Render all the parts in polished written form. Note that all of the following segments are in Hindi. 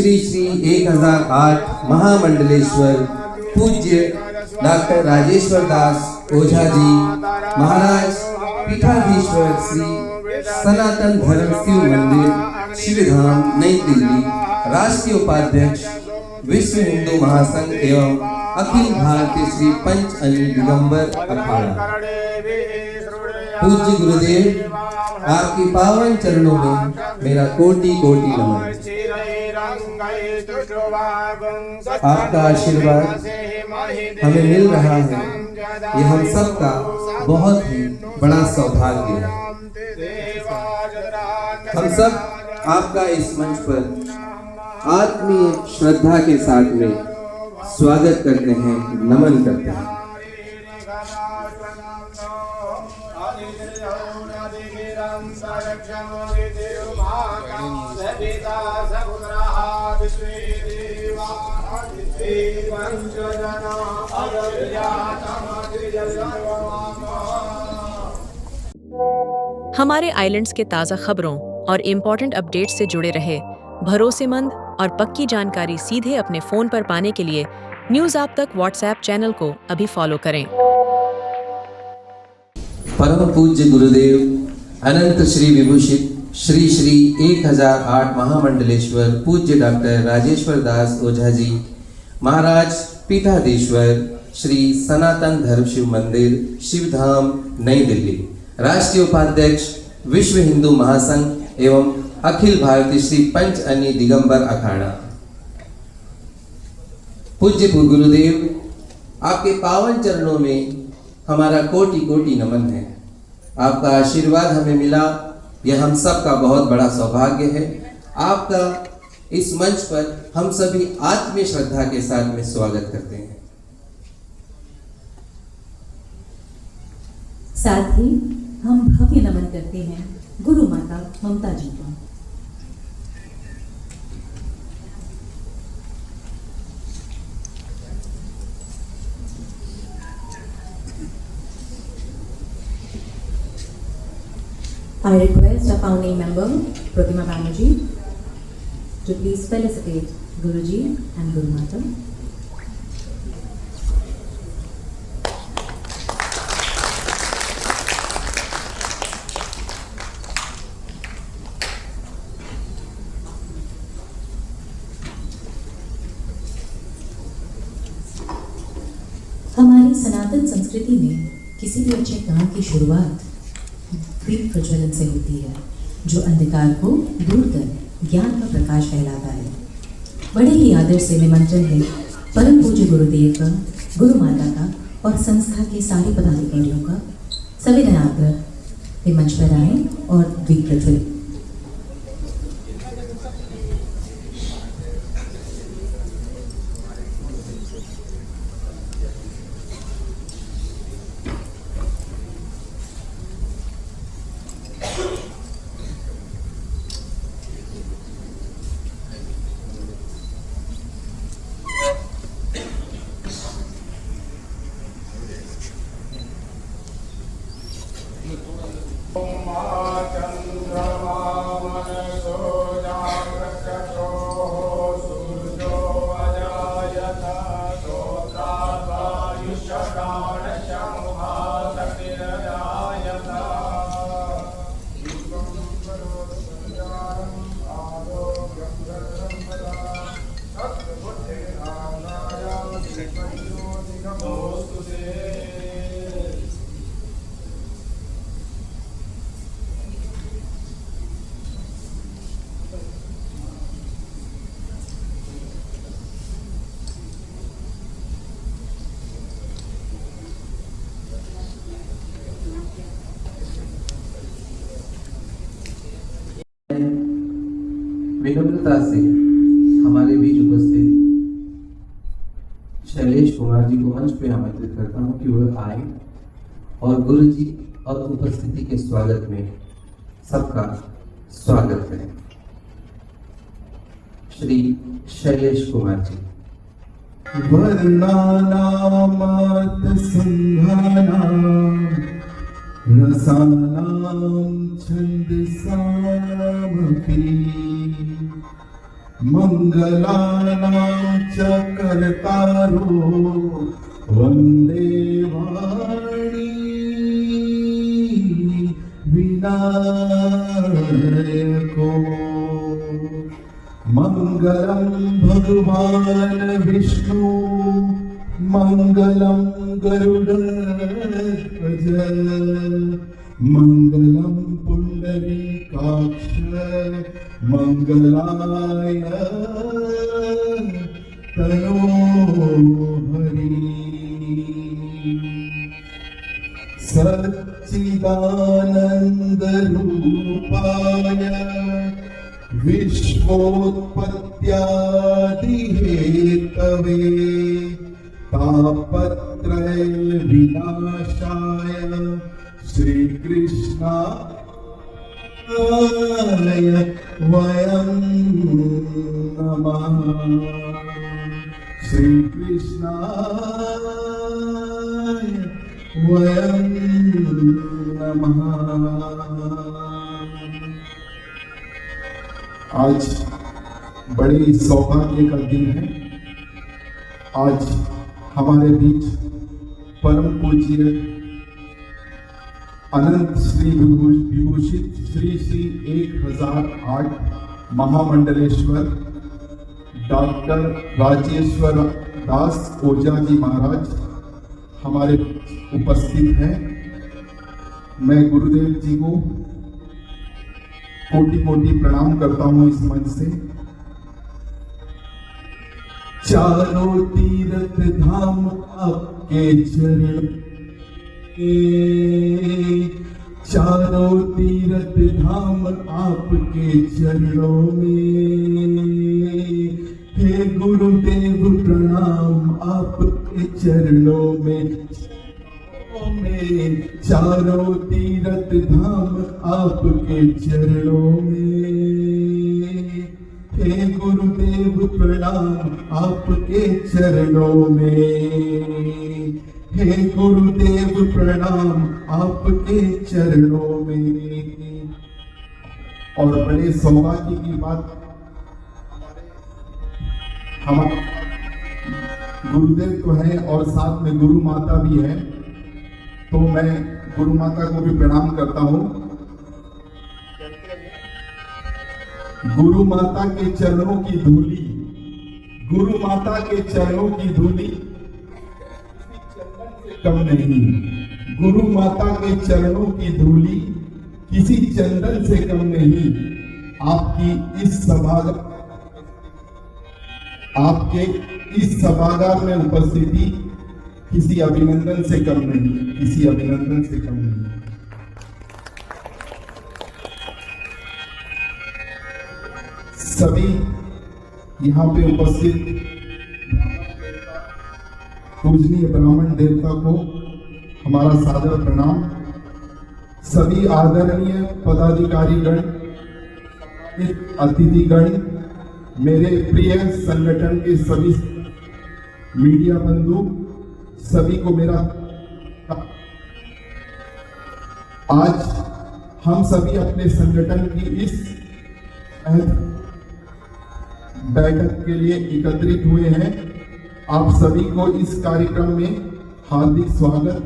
श्री श्री 1008 महामंडलेश्वर पूज्य डॉक्टर राजेश्वर दास ओझा जी महाराज पीठाधीश्वर श्री सनातन धर्म शिव मंदिर शिवधाम नई दिल्ली राष्ट्रीय उपाध्यक्ष विश्व हिंदू महासंघ एवं अखिल भारतीय श्री पंच अली दिगंबर अखाड़ा। पूज्य गुरुदेव, आपके पावन चरणों में मेरा कोटि कोटि नमन। आपका आशीर्वाद हमें मिल रहा है, ये हम सबका बहुत ही बड़ा सौभाग्य है। हम सब आपका इस मंच पर आत्मीय श्रद्धा के साथ में स्वागत करते हैं, नमन करते हैं। हमारे आइलैंड्स के ताज़ा खबरों और इम्पोर्टेंट अपडेट्स से जुड़े रहे, भरोसेमंद और पक्की जानकारी सीधे अपने फ़ोन पर पाने के लिए न्यूज़ आप तक व्हाट्सएप चैनल को अभी फॉलो करें। परम पूज्य गुरुदेव अनंत श्री विभूषित श्री श्री 1008 महामंडलेश्वर पूज्य डॉक्टर राजेश्वर दास ओझा जी महाराज पीठाधीश्वर श्री सनातन धर्म शिव मंदिर शिवधाम नई दिल्ली राष्ट्रीय उपाध्यक्ष विश्व हिंदू महासंघ एवं अखिल भारतीय श्री पंच अली दिगंबर अखाड़ा। पूज्य गुरुदेव, आपके पावन चरणों में हमारा कोटि कोटि नमन है। आपका आशीर्वाद हमें मिला, यह हम सब का बहुत बड़ा सौभाग्य है। आपका इस मंच पर हम सभी आत्मीय श्रद्धा के साथ में स्वागत करते हैं। साथ ही हम भव्य नमन करते हैं गुरु माता ममता जी को। I request our founding member Pratima Banerjee to please felicitate Guruji and Guru Mata. हमारी सनातन संस्कृति में किसी भी अच्छे काम की शुरुआत दीप प्रज्वलन से होती है, जो अंधकार को दूर कर ज्ञान का प्रकाश फैलाता है। बड़े ही आदर से निमंत्रण है परम पूज्य गुरुदेव का, गुरु माता का और संस्था के सारे पदाधिकारियों का सविनय आग्रह वे मंच पर आए और दीप प्रज्वलित। विनम्रता से हमारे बीच उपस्थित शैलेश कुमार जी को मंच पे आमंत्रित करता हूं कि वह आए और गुरु जी और उपस्थिति के स्वागत में सबका स्वागत करें। श्री शैलेश कुमार जी। वर्णानामत संघानाम रसानां छन्दसामपि मङ्गलानां च कर्तारो वन्दे वाणी विनायको मङ्गलं भगवान् विष्णु मङ्गलं गरुडध्वज मङ्गलं पुण्डरीकाक्ष मङ्गलाय तनोहरि सच्चिदानन्दरूपाय विश्वोत्पत्त्यादिहेतवे तापत्रय विनाशाय श्रीकृष्णाय वयं नमः श्रीकृष्णाय वयं नमः। आज बड़े सौभाग्य का दिन है। आज हमारे बीच परम पूज्य अनंत श्री विभूषित श्री श्री 1008 महामंडलेश्वर डॉक्टर राजेश्वर दास ओझा जी महाराज हमारे उपस्थित हैं। मैं गुरुदेव जी को कोटि कोटि प्रणाम करता हूं इस मंच से। चारों तीर्थ धाम आपके चरण, चारों तीर्थ धाम आपके चरणों में, हे गुरुदेव प्रणाम आपके चरणों में। चारों तीर्थ धाम आपके चरणों में, हे गुरुदेव प्रणाम आपके चरणों में, हे गुरुदेव प्रणाम आपके चरणों में। और बड़े सौभाग्य की बात, हम गुरुदेव तो हैं और साथ में गुरु माता भी है, तो मैं गुरु माता को भी प्रणाम करता हूं। गुरु माता के चरणों की धूली, गुरु माता के चरणों की धूली कम नहीं, गुरु माता के चरणों की धूली किसी चंदन से कम नहीं। आपकी इस सभागार में उपस्थिति किसी अभिनंदन से कम नहीं, किसी अभिनंदन से कम नहीं। सभी यहाँ पे उपस्थित पूजनीय ब्राह्मण देवता को हमारा सादर प्रणाम। सभी आदरणीय पदाधिकारीगण, अतिथिगण, मेरे प्रिय संगठन के सभी मीडिया बंधु, सभी को मेरा आज हम सभी अपने संगठन की इस बैठक के लिए एकत्रित हुए हैं। आप सभी को इस कार्यक्रम में हार्दिक स्वागत।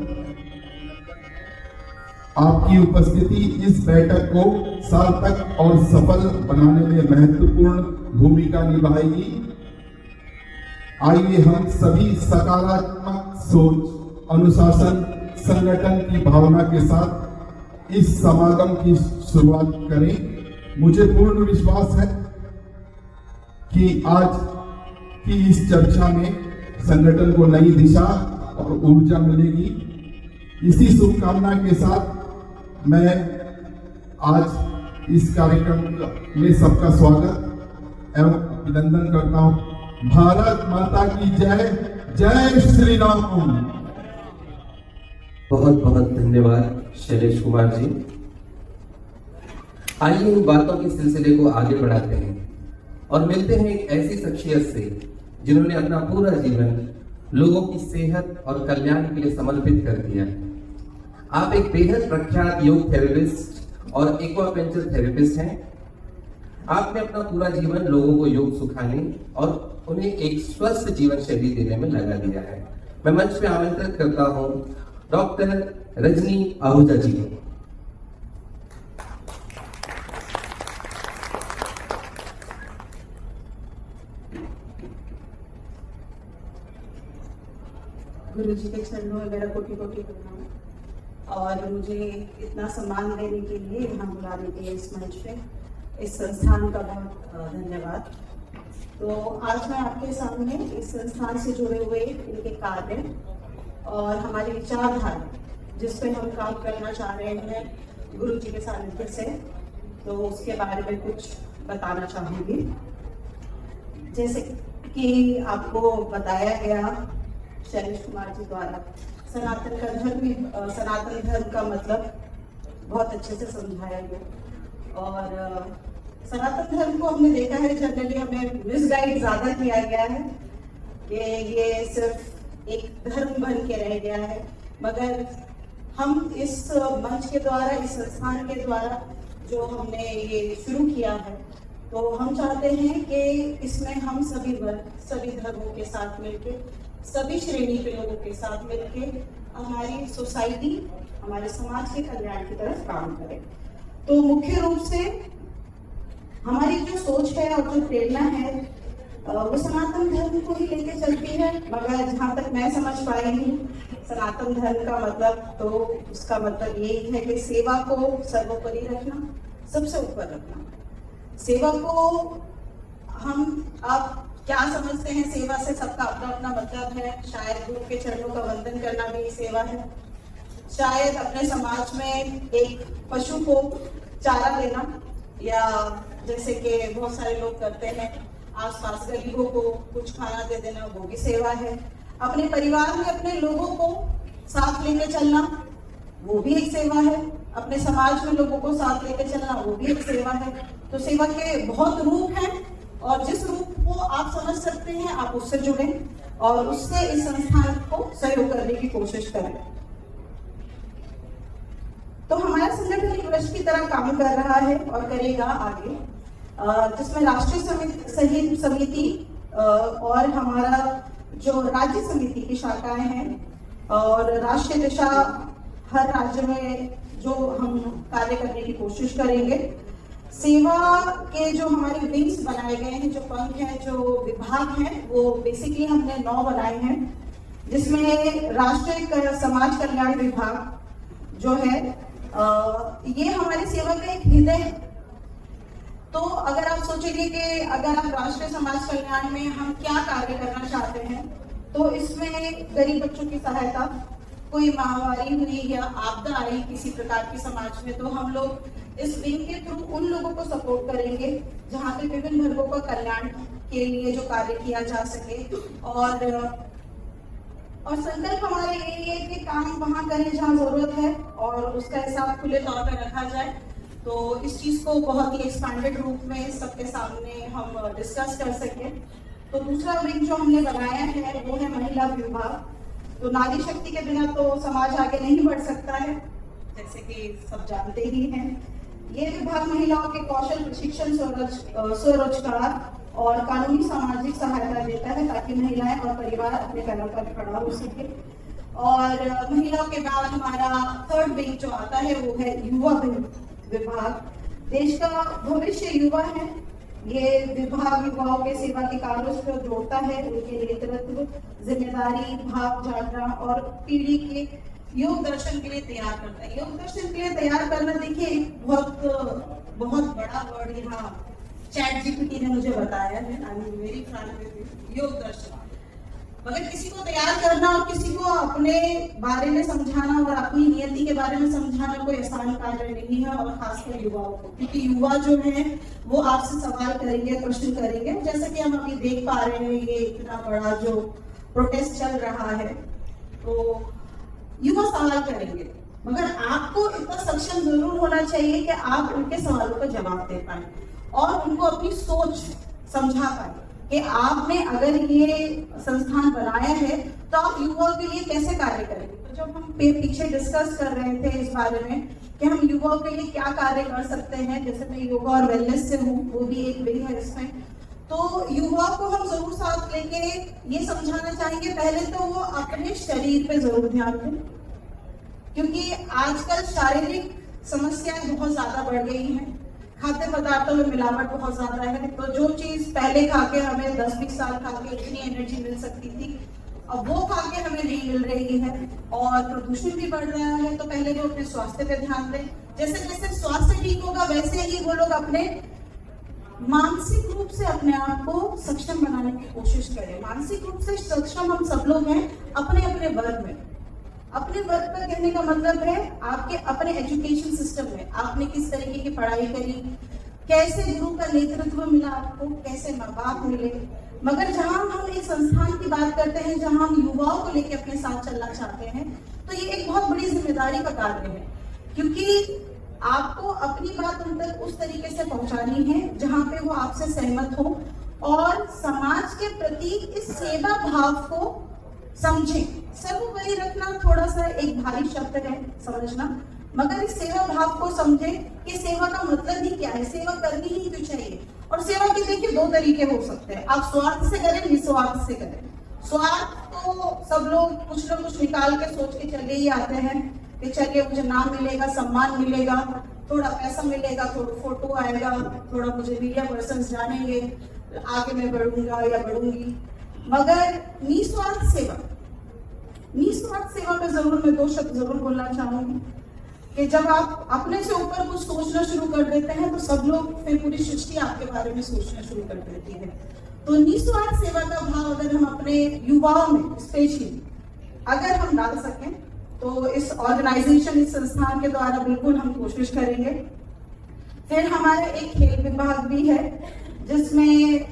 आपकी उपस्थिति इस बैठक को सार्थक और सफल बनाने में महत्वपूर्ण भूमिका निभाएगी। आइए हम सभी सकारात्मक सोच, अनुशासन, संगठन की भावना के साथ इस समागम की शुरुआत करें। मुझे पूर्ण विश्वास है कि आज की इस चर्चा में संगठन को नई दिशा और ऊर्जा मिलेगी। इसी शुभकामना के साथ मैं आज इस कार्यक्रम में सबका स्वागत एवं अभिनंदन करता हूं। भारत माता की जय। जय श्री राम। बहुत बहुत धन्यवाद शैलेश कुमार जी। आइए इन बातों के सिलसिले को आगे बढ़ाते हैं और मिलते हैं एक ऐसी शख्सियत से जिन्होंने अपना पूरा जीवन लोगों की सेहत और कल्याण के लिए समर्पित कर दिया। आप एक बेहद प्रख्यात योग थेरेपिस्ट और एक्वापेंचर थेरेपिस्ट हैं। आपने अपना पूरा जीवन लोगों को योग सिखाने और उन्हें एक स्वस्थ जीवन शैली देने में लगा दिया है। मैं मंच पे आमंत्रित करता हूं डॉक्टर रजनी आहूजा जी को। गुरु जी के चरणों में मेरा कोटि कोटि प्रणाम और मुझे इतना सम्मान देने के लिए यहाँ बुलाने के लिए इस मंच पे इस संस्थान का बहुत धन्यवाद। तो आज मैं आपके सामने इस संस्थान से जुड़े हुए इनके कार्य और हमारी विचारधारा जिस पे हम काम करना चाह रहे हैं गुरु जी के सानिध्य से, तो उसके बारे में कुछ बताना चाहूँगी। जैसे कि आपको बताया गया शैलेश कुमार जी द्वारा, सनातन धर्म का मतलब बहुत अच्छे से समझाया गया और सनातन धर्म को हमने देखा है जनरली हमें मिसगाइड ज्यादा किया गया है कि ये सिर्फ एक धर्म बन के रह गया है, मगर हम इस मंच के द्वारा, इस संस्थान के द्वारा जो हमने ये शुरू किया है, तो हम चाहते हैं कि इसमें हम सभी वर्ग, सभी धर्मों के साथ मिलके, सभी श्रेणी के लोगों के साथ मिलके हमारी सोसाइटी, हमारे समाज के कल्याण की तरफ काम करें। तो मुख्य रूप से हमारी जो सोच है और जो प्रेरणा है वो सनातन धर्म को ही लेके चलती है, मगर जहाँ तक मैं समझ पाई हूँ सनातन धर्म का मतलब, तो उसका मतलब यही है कि सेवा को सर्वोपरि रखना, सबसे ऊपर रखना। सेवा को आप क्या समझते हैं सेवा से? सबका अपना अपना मतलब है। शायद गुरु के चरणों का वंदन करना भी सेवा है, शायद अपने समाज में एक पशु को चारा देना, या जैसे कि बहुत सारे लोग करते हैं आसपास गरीबों को कुछ खाना दे देना, वो भी सेवा है। अपने परिवार में अपने लोगों को साथ लेके चलना, वो भी एक सेवा है। अपने समाज में लोगों को साथ लेके चलना, वो भी एक सेवा है। तो सेवा के बहुत रूप हैं और जिस रूप को आप समझ सकते हैं आप उससे जुड़ें और उससे इस संस्थान को सहयोग करने की कोशिश करें। तो हमारा संगठन एक वृक्ष की तरह काम कर रहा है और करेगा आगे, जिसमें राष्ट्रीय समिति और हमारा जो राज्य समिति की शाखाएं हैं और राष्ट्रीय दिशा, हर राज्य में जो हम कार्य करने की कोशिश करेंगे। सेवा के जो हमारे विंग्स बनाए गए हैं, जो पंख हैं, जो विभाग हैं, वो बेसिकली हमने 9 बनाए हैं, जिसमें राष्ट्रीय समाज कल्याण विभाग जो है ये हमारी सेवा का एक हृदय है। तो अगर आप सोचेंगे कि अगर आप राष्ट्रीय समाज कल्याण में हम क्या कार्य करना चाहते हैं, तो इसमें गरीब बच्चों की सहायता, कोई महामारी हुई या आपदा आई किसी प्रकार की समाज में, तो हम लोग इस विंग के थ्रू उन लोगों को सपोर्ट करेंगे जहाँ पे विभिन्न वर्गों का कल्याण के लिए जो कार्य किया जा सके। और संकल्प हमारा यही है कि काम वहाँ करें जहाँ जरूरत है और उसका हिसाब खुले तौर पर रखा जाए। तो इस चीज को बहुत ही एक्सपैंडेड रूप में सबके सामने हम डिस्कस कर सके। तो दूसरा विंग जो हमने बनाया है वो है महिला विभाग। तो नारी शक्ति के बिना तो समाज आगे नहीं बढ़ सकता है, जैसे कि सब जानते ही हैं। ये विभाग महिलाओं के कौशल प्रशिक्षण, स्वरोजगार और कानूनी सामाजिक सहायता देता है ताकि महिलाएं और परिवार अपने पैरों पर खड़ा हो सके। और महिलाओं के बाद हमारा थर्ड विंग जो आता है वो है युवा विभाग। देश का भविष्य युवा है। ये विभाग युवाओं के सेवा के कार्यों को जोड़ता है, उनके नेतृत्व, जिम्मेदारी, भाव जानना और पीढ़ी के योग दर्शन के लिए तैयार करता है। योग दर्शन के लिए तैयार करना, देखिए बहुत बड़ा वर्ड यहाँ चैट जीपीटी ने मुझे बताया है, I am very Frank with you, योग दर्शन। मगर किसी को तैयार करना और किसी को अपने बारे में समझाना और अपनी नियति के बारे में समझाना कोई आसान कार्य नहीं है, और खासकर युवाओं को, क्योंकि युवा जो है वो आपसे सवाल करेंगे, प्रश्न करेंगे। जैसे कि हम अभी देख पा रहे हैं ये इतना बड़ा जो प्रोटेस्ट चल रहा है, तो युवा सवाल करेंगे, मगर आपको इतना सक्षम जरूर होना चाहिए कि आप उनके सवालों का जवाब दे पाए और उनको अपनी सोच समझा पाए। कि आपने अगर ये संस्थान बनाया है तो आप युवाओं के लिए कैसे कार्य करेंगे। तो जब हम पीछे डिस्कस कर रहे थे इस बारे में कि हम युवाओं के लिए क्या कार्य कर सकते हैं, जैसे मैं योगा और वेलनेस से हूँ, वो भी एक विंग है इसमें, तो युवाओं को हम जरूर साथ लेके ये समझाना चाहेंगे पहले तो वो अपने शरीर पे जरूर ध्यान दें, क्योंकि आजकल शारीरिक समस्याएं बहुत ज्यादा बढ़ गई हैं। खाद्य पदार्थों में मिलावट बहुत ज्यादा है, तो जो चीज पहले खा के हमें 10-20 साल खा के इतनी एनर्जी मिल सकती थी, अब वो खा के हमें नहीं मिल रही है और प्रदूषण भी बढ़ रहा है। तो पहले वो अपने स्वास्थ्य पे ध्यान दें। जैसे जैसे स्वास्थ्य ठीक होगा वैसे ही वो लोग अपने मानसिक रूप से अपने आप को सक्षम बनाने की कोशिश करें। मानसिक रूप से सक्षम हम सब लोग हैं अपने अपने वर्ग में। अपने वर्ग पर कहने का मतलब है आपके अपने एजुकेशन सिस्टम में आपने किस तरीके की पढ़ाई करी, कैसे गुरु का नेतृत्व मिला आपको, कैसे माँ बाप मिले। मगर जहां हम एक संस्थान की बात करते हैं, जहां हम युवाओं को लेकर अपने साथ चलना चाहते हैं, तो ये एक बहुत बड़ी जिम्मेदारी का कार्य है, क्योंकि आपको अपनी बात उन तक उस तरीके से पहुंचानी है जहां पे वो आपसे सहमत हो और समाज के प्रति इस सेवा भाव को समझे। सर्वोपरि रखना थोड़ा सा एक भारी शब्द है समझना, मगर इस सेवा भाव को समझे कि सेवा का मतलब ही क्या है, सेवा करनी ही क्यों चाहिए। और सेवा के देखिए 2 तरीके हो सकते हैं, आप स्वार्थ से करें, निस्वार्थ से करें। स्वार्थ तो सब लोग कुछ ना कुछ निकाल के सोच के चले ही आते हैं कि चलिए मुझे नाम मिलेगा, सम्मान मिलेगा, थोड़ा पैसा मिलेगा, थोड़ा फोटो आएगा, थोड़ा मुझे मीडिया पर्सन्स जानेंगे, आगे मैं बढ़ूंगा या बढ़ूंगी। मगर निस्वार्थ सेवा पे जरूर मैं 2 शब्द जरूर बोलना चाहूंगी कि जब आप अपने से ऊपर कुछ सोचना शुरू कर देते हैं तो सब लोग फिर पूरी सृष्टि आपके बारे में सोचना शुरू कर देती है। तो निस्वार्थ सेवा का भाव अगर हम अपने युवाओं में स्पेशली अगर हम डाल सकें तो इस ऑर्गेनाइजेशन, इस संस्थान के द्वारा बिल्कुल हम कोशिश करेंगे। फिर हमारा एक खेल विभाग भी है जिसमें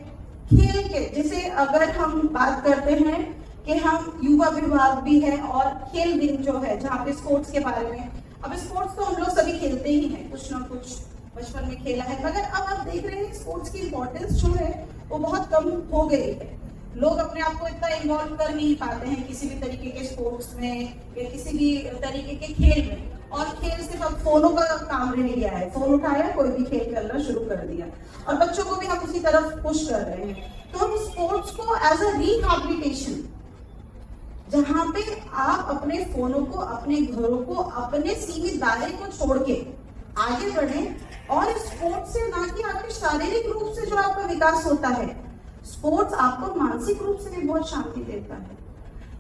खेल के, जैसे अगर हम बात करते हैं कि हम युवा विभाग भी है और खेल विंग जो है जहाँ पे स्पोर्ट्स के बारे में, अब स्पोर्ट्स तो हम लोग सभी खेलते ही हैं, कुछ ना कुछ बचपन में खेला है, मगर अब आप देख रहे हैं स्पोर्ट्स की इम्पोर्टेंस जो है वो बहुत कम हो गई है। लोग अपने आप को इतना इन्वॉल्व कर नहीं पाते हैं किसी भी तरीके के स्पोर्ट्स में या किसी भी तरीके के खेल में, और खेल सिर्फ अब फोनों का काम रह गया है। फोन उठाया, कोई भी खेल खेलना शुरू कर दिया और बच्चों को भी हम उसी तरफ पुश कर रहे हैं। तो हम स्पोर्ट्स को एज अ रिहैबिलिटेशन, जहां पे आप अपने फोनों को, अपने घरों को, अपने सीमित दायरे को छोड़ के आगे बढ़ें और स्पोर्ट्स से ना कि आपके शारीरिक रूप से जो आपका विकास होता है, स्पोर्ट्स आपको मानसिक रूप से भी बहुत शांति देता है।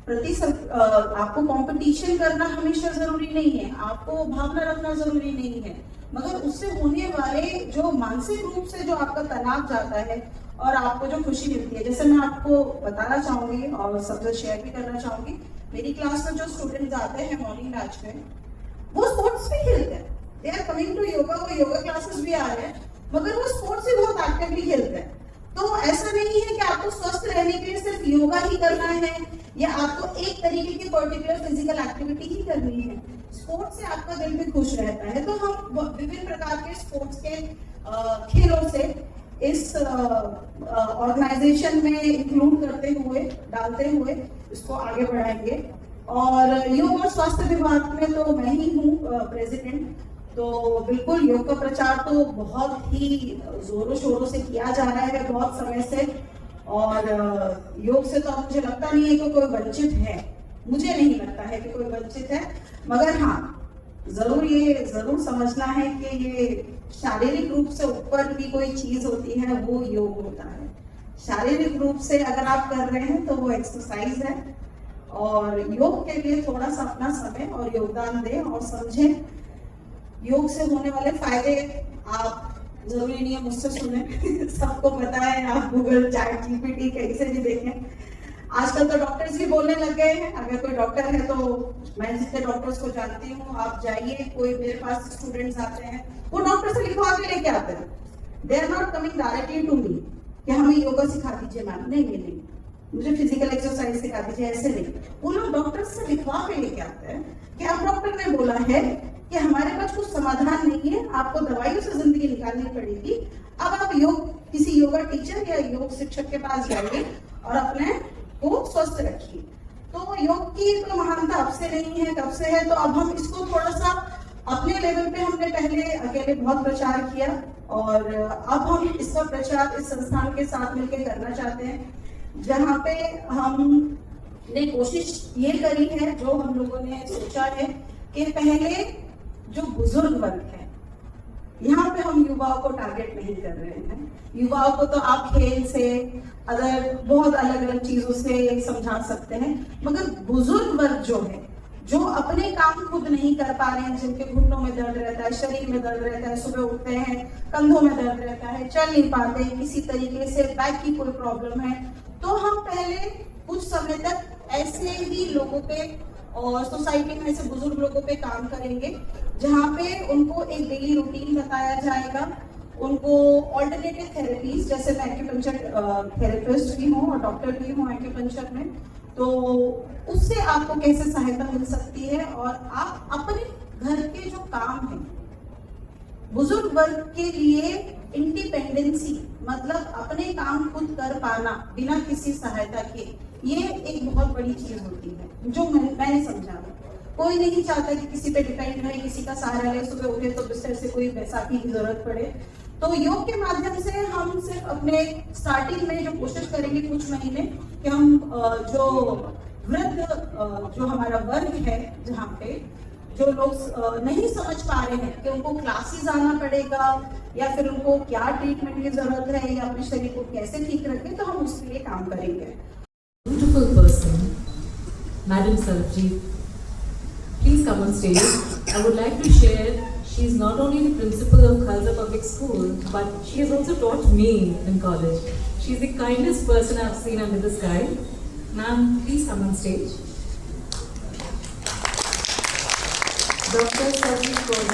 आपको कंपटीशन करना हमेशा जरूरी नहीं है, आपको भावना रखना जरूरी नहीं है, मगर उससे होने वाले जो मानसिक रूप से जो आपका तनाव जाता है और आपको जो खुशी मिलती है, जैसे मैं आपको बताना चाहूंगी और सबसे शेयर भी करना चाहूंगी, मेरी क्लास में जो स्टूडेंट्स आते हैं मॉर्निंग बैच में, वो स्पोर्ट्स भी खेलते हैं। They are coming to yoga, वो योगा क्लासेस भी आ रहे हैं, मगर वो स्पोर्ट्स भी बहुत एक्टिवली खेलते हैं। तो ऐसा नहीं है कि आपको स्वस्थ रहने के लिए सिर्फ योगा ही करना है या आपको एक तरीके की पर्टिकुलर फिजिकल एक्टिविटी ही करनी है। स्पोर्ट्स से आपका दिल भी खुश रहता है। तो हम विभिन्न प्रकार के स्पोर्ट्स के खेलों से इस ऑर्गेनाइजेशन में इंक्लूड करते हुए, डालते हुए इसको आगे बढ़ाएंगे। और योग और स्वास्थ्य विभाग में तो मैं ही हूँ प्रेसिडेंट, तो बिल्कुल योग का प्रचार तो बहुत ही जोरों शोरों से किया जा रहा है बहुत समय से, और योग से तो अब मुझे लगता नहीं है कि कोई वंचित है, मुझे नहीं लगता है कि कोई वंचित है। मगर हाँ, जरूर समझना है कि ये शारीरिक रूप से ऊपर भी कोई चीज होती है, वो योग होता है। शारीरिक रूप से अगर आप कर रहे हैं तो वो एक्सरसाइज है, और योग के लिए थोड़ा सा अपना समय और योगदान दें और समझें। योग से होने वाले फायदे आप जरूरी नहीं है मुझसे सुने सबको पता है, आप गूगल, चैट जीपीटी कहीं से भी देखें। आजकल तो डॉक्टर्स भी बोलने लग गए हैं। अगर कोई डॉक्टर है तो मैं जितने डॉक्टर्स को जानती हूँ, आप जाइए, कोई मेरे पास स्टूडेंट्स आते हैं, वो डॉक्टर से लिखवा के लेके आते हैं। They are not coming directly to me कि हमें योगा सिखा दीजिए मैम, नहीं, मुझे फिजिकल एक्सरसाइज सिखा दीजिए, ऐसे नहीं। वो लोग डॉक्टर से लिखवा के लेके आते हैं कि अब डॉक्टर ने बोला है कि हमारे पास कुछ समाधान नहीं है, आपको दवाइयों से जिंदगी निकालनी पड़ेगी, अब आप योग किसी योगा टीचर या योग शिक्षक के पास जाइए और अपने को स्वस्थ रखिए। तो योग की तो महानता अब से नहीं है, कब से है। तो अब हम इसको थोड़ा सा अपने लेवल पे हमने पहले अकेले बहुत प्रचार किया और अब हम इसका प्रचार इस संस्थान के साथ मिलकर करना चाहते हैं, जहाँ पे हमने कोशिश ये करी है, जो हम लोगों ने सोचा है कि पहले जो बुजुर्ग वर्ग है, यहाँ पे हम युवाओं को टारगेट नहीं कर रहे हैं। युवाओं को तो आप खेल से अदर बहुत अलग अलग चीजों से समझा सकते हैं, मगर बुजुर्ग वर्ग जो है, जो अपने काम खुद नहीं कर पा रहे हैं, जिनके घुटनों में दर्द रहता है, शरीर में दर्द रहता है, सुबह उठते हैं कंधों में दर्द रहता है, चल नहीं पाते, किसी तरीके से बैक की कोई प्रॉब्लम है, तो हम पहले कुछ समय तक ऐसे ही लोगों पे और सोसाइटी में ऐसे बुजुर्ग लोगों पे काम करेंगे, जहाँ पे उनको एक डेली रूटीन बताया जाएगा, उनको ऑल्टरनेटिव थेरेपीज, जैसे मैं एक्यूपंक्चर थेरेपिस्ट भी हूँ और डॉक्टर भी हूँ एक्यूपंक्चर में, तो उससे आपको कैसे सहायता मिल सकती है और आप अपने घर के जो काम है, बुजुर्ग वर्ग के लिए इंडिपेंडेंसी मतलब अपने काम खुद कर पाना बिना किसी सहायता के, ये एक बहुत बड़ी चीज होती है, जो मैंने समझा। कोई नहीं चाहता कि किसी पे डिपेंड रहे, किसी का सहारा ले, सुबह उठे तो बिस्तर से कोई बैसाखी की जरूरत पड़े। तो योग के माध्यम से हम सिर्फ अपने स्टार्टिंग में जो कोशिश करेंगे कुछ महीने कि हम जो वृद्ध जो हमारा वर्ग है, जहाँ पे जो लोग नहीं समझ पा रहे हैं कि उनको क्लासेस आना पड़ेगा या फिर उनको क्या ट्रीटमेंट की जरूरत है या अपने शरीर को कैसे ठीक रखें, तो हम उसके लिए काम करेंगे। Beautiful person, Madam Sarabjit, please come on stage. I would like to share, she is not only the principal of Khalsa Public School, but she has also taught me in college. She is the kindest person I have seen under the sky. Ma'am, please come on stage. Dr. Sarabjit Kaur,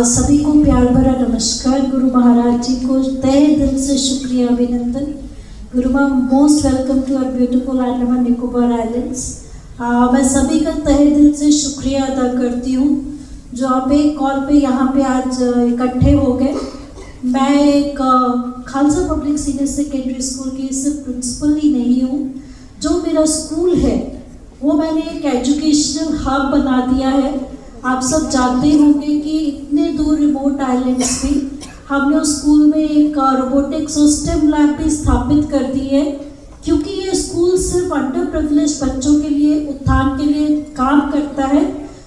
सभी को प्यार भरा नमस्कार। गुरु महाराज जी को तहे दिल से शुक्रिया, अभिनंदन। गुरु माँ, most welcome to our beautiful Andaman Nicobar islands. मैं सभी का तहे दिल से शुक्रिया अदा करती हूँ जो आप एक कॉल पे यहाँ पे आज इकट्ठे हो गए। मैं एक Khalsa public senior secondary school की सिर्फ प्रिंसिपल ही नहीं हूँ, जो मेरा स्कूल है वो मैंने एक एजुकेशनल हब बना दिया है। आप सब जानते होंगे कि इतने दूर रिमोट आइलैंड्स भी हमने उस स्कूल में एक रोबोटिक्स और स्टेम लैब भी स्थापित कर दी है, क्योंकि ये स्कूल सिर्फ अंडर प्रिविलेज बच्चों के लिए उत्थान के लिए काम करता है।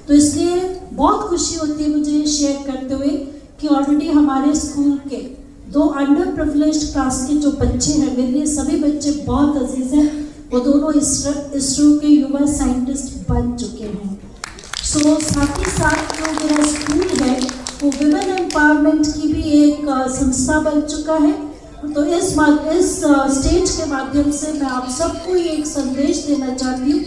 तो इसलिए बहुत खुशी होती है मुझे शेयर करते हुए कि ऑलरेडी हमारे स्कूल के 2 अंडर प्रिविलेज क्लास के जो बच्चे हैं, मेरे लिए सभी बच्चे बहुत अजीज हैं, वो दोनों इसरो के युवा साइंटिस्ट बन चुके हैं। साथ ही साथ जो मेरा स्कूल है वो विमेन एम्पावरमेंट की भी एक संस्था बन चुका है। तो इस स्टेज के माध्यम से मैं आप सबको ये एक संदेश देना चाहती हूँ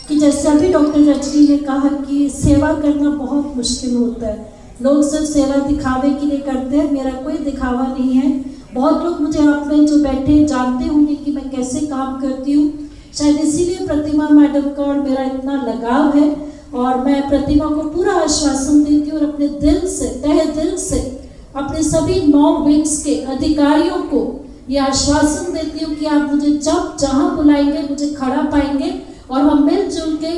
कि जैसे अभी डॉक्टर रजनी ने कहा कि सेवा करना बहुत मुश्किल होता है, लोग सिर्फ सेवा दिखावे के लिए करते हैं। मेरा कोई दिखावा नहीं है। बहुत लोग मुझे आप में जो बैठे जानते होंगे कि मैं कैसे काम करती हूँ, शायद इसीलिए प्रतिमा मैडम का और मेरा इतना लगाव है। और मैं प्रतिमा को पूरा आश्वासन देती हूँ और अपने दिल से, तहे दिल से अपने सभी 9 विंग्स के अधिकारियों को ये आश्वासन देती हूँ कि आप मुझे जब जहाँ बुलाएंगे मुझे खड़ा पाएंगे और हम मिलजुल के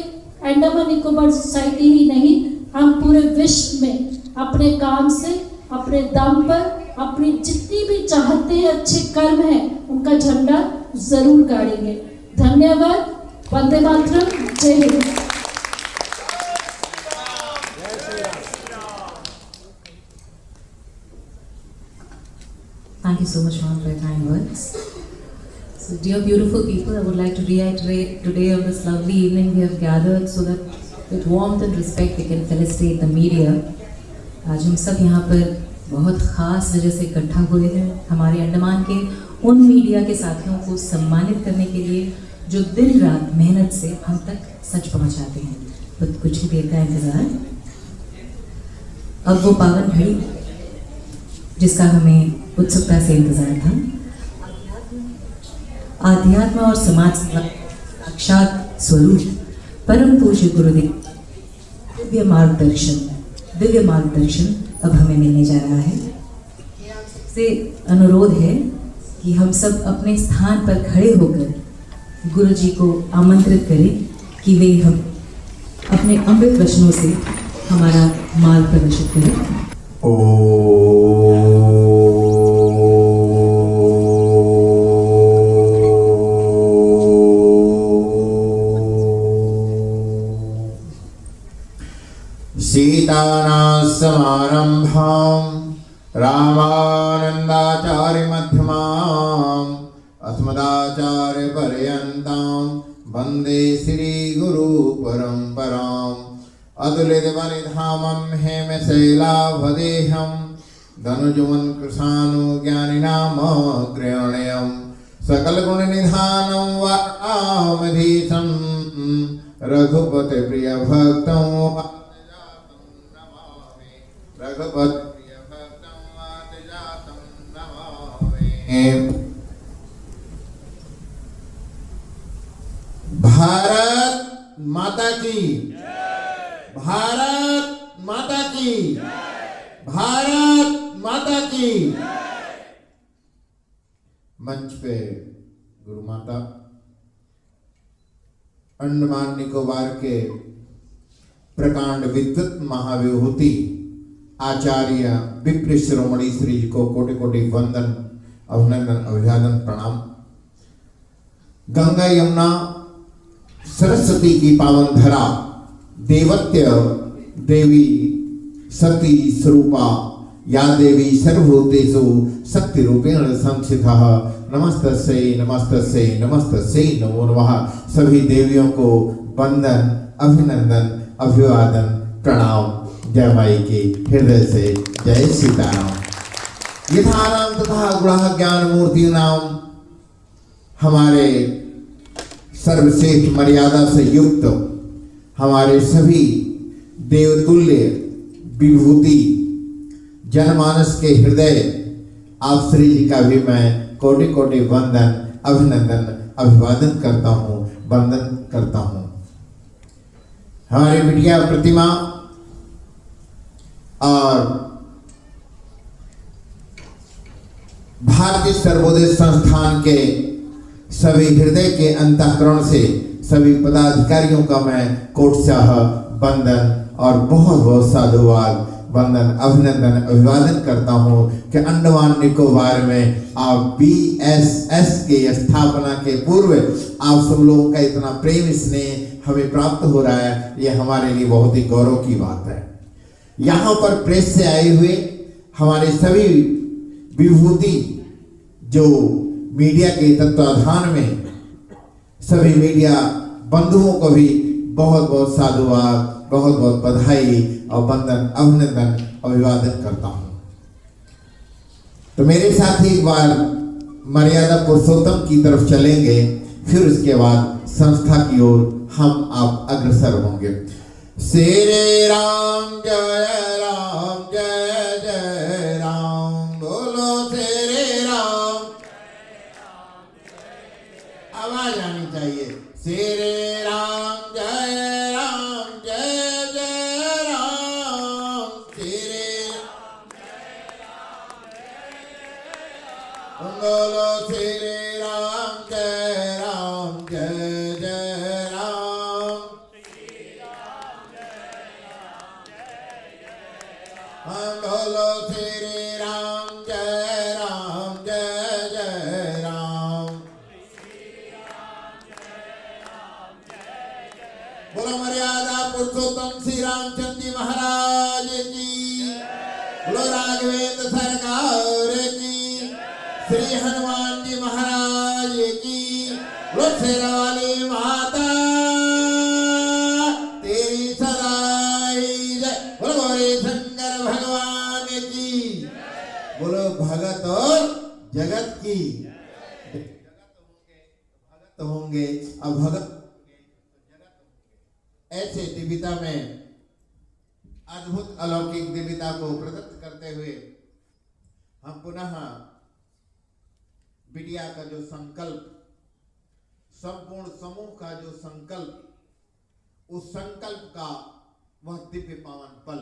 अंडमान निकोबार सोसाइटी ही नहीं, हम पूरे विश्व में अपने काम से, अपने दम पर, अपनी जितनी भी चाहते हैं अच्छे कर्म हैं उनका झंडा जरूर गाड़ेंगे। धन्यवाद। वंदे मातरम। जय Hind. Thank you so much, ma'am, for your kind words. So, dear beautiful people, I would like to reiterate today on this lovely evening we have gathered so that with warmth and respect we can felicitate the media. आज हम सब यहाँ पर बहुत ख़ास वजह से इकट्ठा हुए हैं, हमारे अंडमान के उन मीडिया के साथियों को सम्मानित करने के लिए जो दिन रात मेहनत से हम तक सच पहुँचाते हैं। तो कुछ ही देर का इंतज़ार, अब वो पावन घड़ी जिसका हमें उत्सुकता से इंतजार था, आध्यात्म और समाज साक्षात स्वरूप परम पूज्य गुरुदेव दिव्य मार्गदर्शन, दिव्य मार्गदर्शन अब हमें मिलने जा रहा है। से अनुरोध है कि हम सब अपने स्थान पर खड़े होकर गुरु जी को आमंत्रित करें कि वे हम अपने अमृत वचनों से हमारा मार्ग प्रदर्शित करें। सीतानासमारम्भां रामानन्दाचार्यमध्यमाम् अस्मदाचार्यपर्यन्तां वन्दे श्रीगुरुपरम्पराम्। अतुलितबलिधामं हेमशैलाभदेहं धनुजवन्कृशानुज्ञानिनामग्रहणीयं सकलगुणनिधानं वारामधीशं रघुपतिप्रियभक्तं रघुपतिप्रियभक्तं वातजातं नमामि। भारत माता की, भारत माता की, भारत माता की। मंच पे गुरु माता अंडमान निकोबार के प्रकांड विद्वत महाविभूति आचार्य विप्र शिरोमणि श्री जी को कोटि कोटि वंदन, अभिनंदन, अभिवादन, प्रणाम। गंगा यमुना सरस्वती की पावन धरा देवत्य देवी सती स्वरूपा या देवी सर्वभूतेषु शक्ति रूपेण संस्थिता नमस्तस्यै नमस्तस्यै नमस्तस्यै नमो नमः। सभी देवियों को वंदन, अभिनंदन, अभिवादन, प्रणाम। जय माई की हृदय से जय सीताराम। यथानाम तथा गुणः ज्ञान मूर्ति नाम हमारे सर्वश्रेष्ठ मर्यादा से युक्त हमारे सभी देवतुल्य विभूति जनमानस के हृदय आप श्री जी का भी मैं कोटि कोटि वंदन, अभिनंदन, अभिवादन करता हूँ, वंदन करता हूँ। हमारी बिटिया प्रतिमा और भारतीय सर्वोदय संस्थान के सभी हृदय के अंतःकरण से सभी पदाधिकारियों का मैं कोटशाह वंदन और बहुत बहुत साधुवाद, वंदन, अभिनंदन, अभिवादन करता हूँ कि अंडमान निकोबार में आप BSS के स्थापना के पूर्व आप सब लोगों का इतना प्रेम स्नेह हमें प्राप्त हो रहा है, ये हमारे लिए बहुत ही गौरव की बात है। यहाँ पर प्रेस से आए हुए हमारे सभी विभूति जो मीडिया के तत्वाधान में सभी मीडिया बंधुओं को भी बहुत बहुत साधुवाद, बहुत बहुत बधाई और वंदन, अभिनंदन, अभिवादन करता हूँ। तो मेरे साथ ही एक बार मर्यादा पुरुषोत्तम की तरफ चलेंगे, फिर उसके बाद संस्था की ओर हम आप अग्रसर होंगे। श्री राम जय राम जय जय राम, बोलो श्री राम। आवाज आनी चाहिए। श्री राम जय राम जय जय राम, श्री बोलो श्री राम जय राम जय जय राम। हम बोलो श्री राम जय राम जय जय राम। बोलो मर्यादा पुरुषोत्तम श्री रामचंद्र जी महाराज की, बोलो राघवेंद्र सरकार की, श्री हनुमान जी महाराज की, बोलो शेरावाली माता तेरी सदाई जय, बोलो गौरी शंकर भगवान की, बोलो भगत और जगत की। भगत होंगे और भगत ऐसे दिव्यता में अद्भुत अलौकिक दिव्यता को प्रदत्त करते हुए हम पुनः बिटिया का जो संकल्प, संपूर्ण समूह का जो संकल्प, उस संकल्प का वह दिव्य पावन पल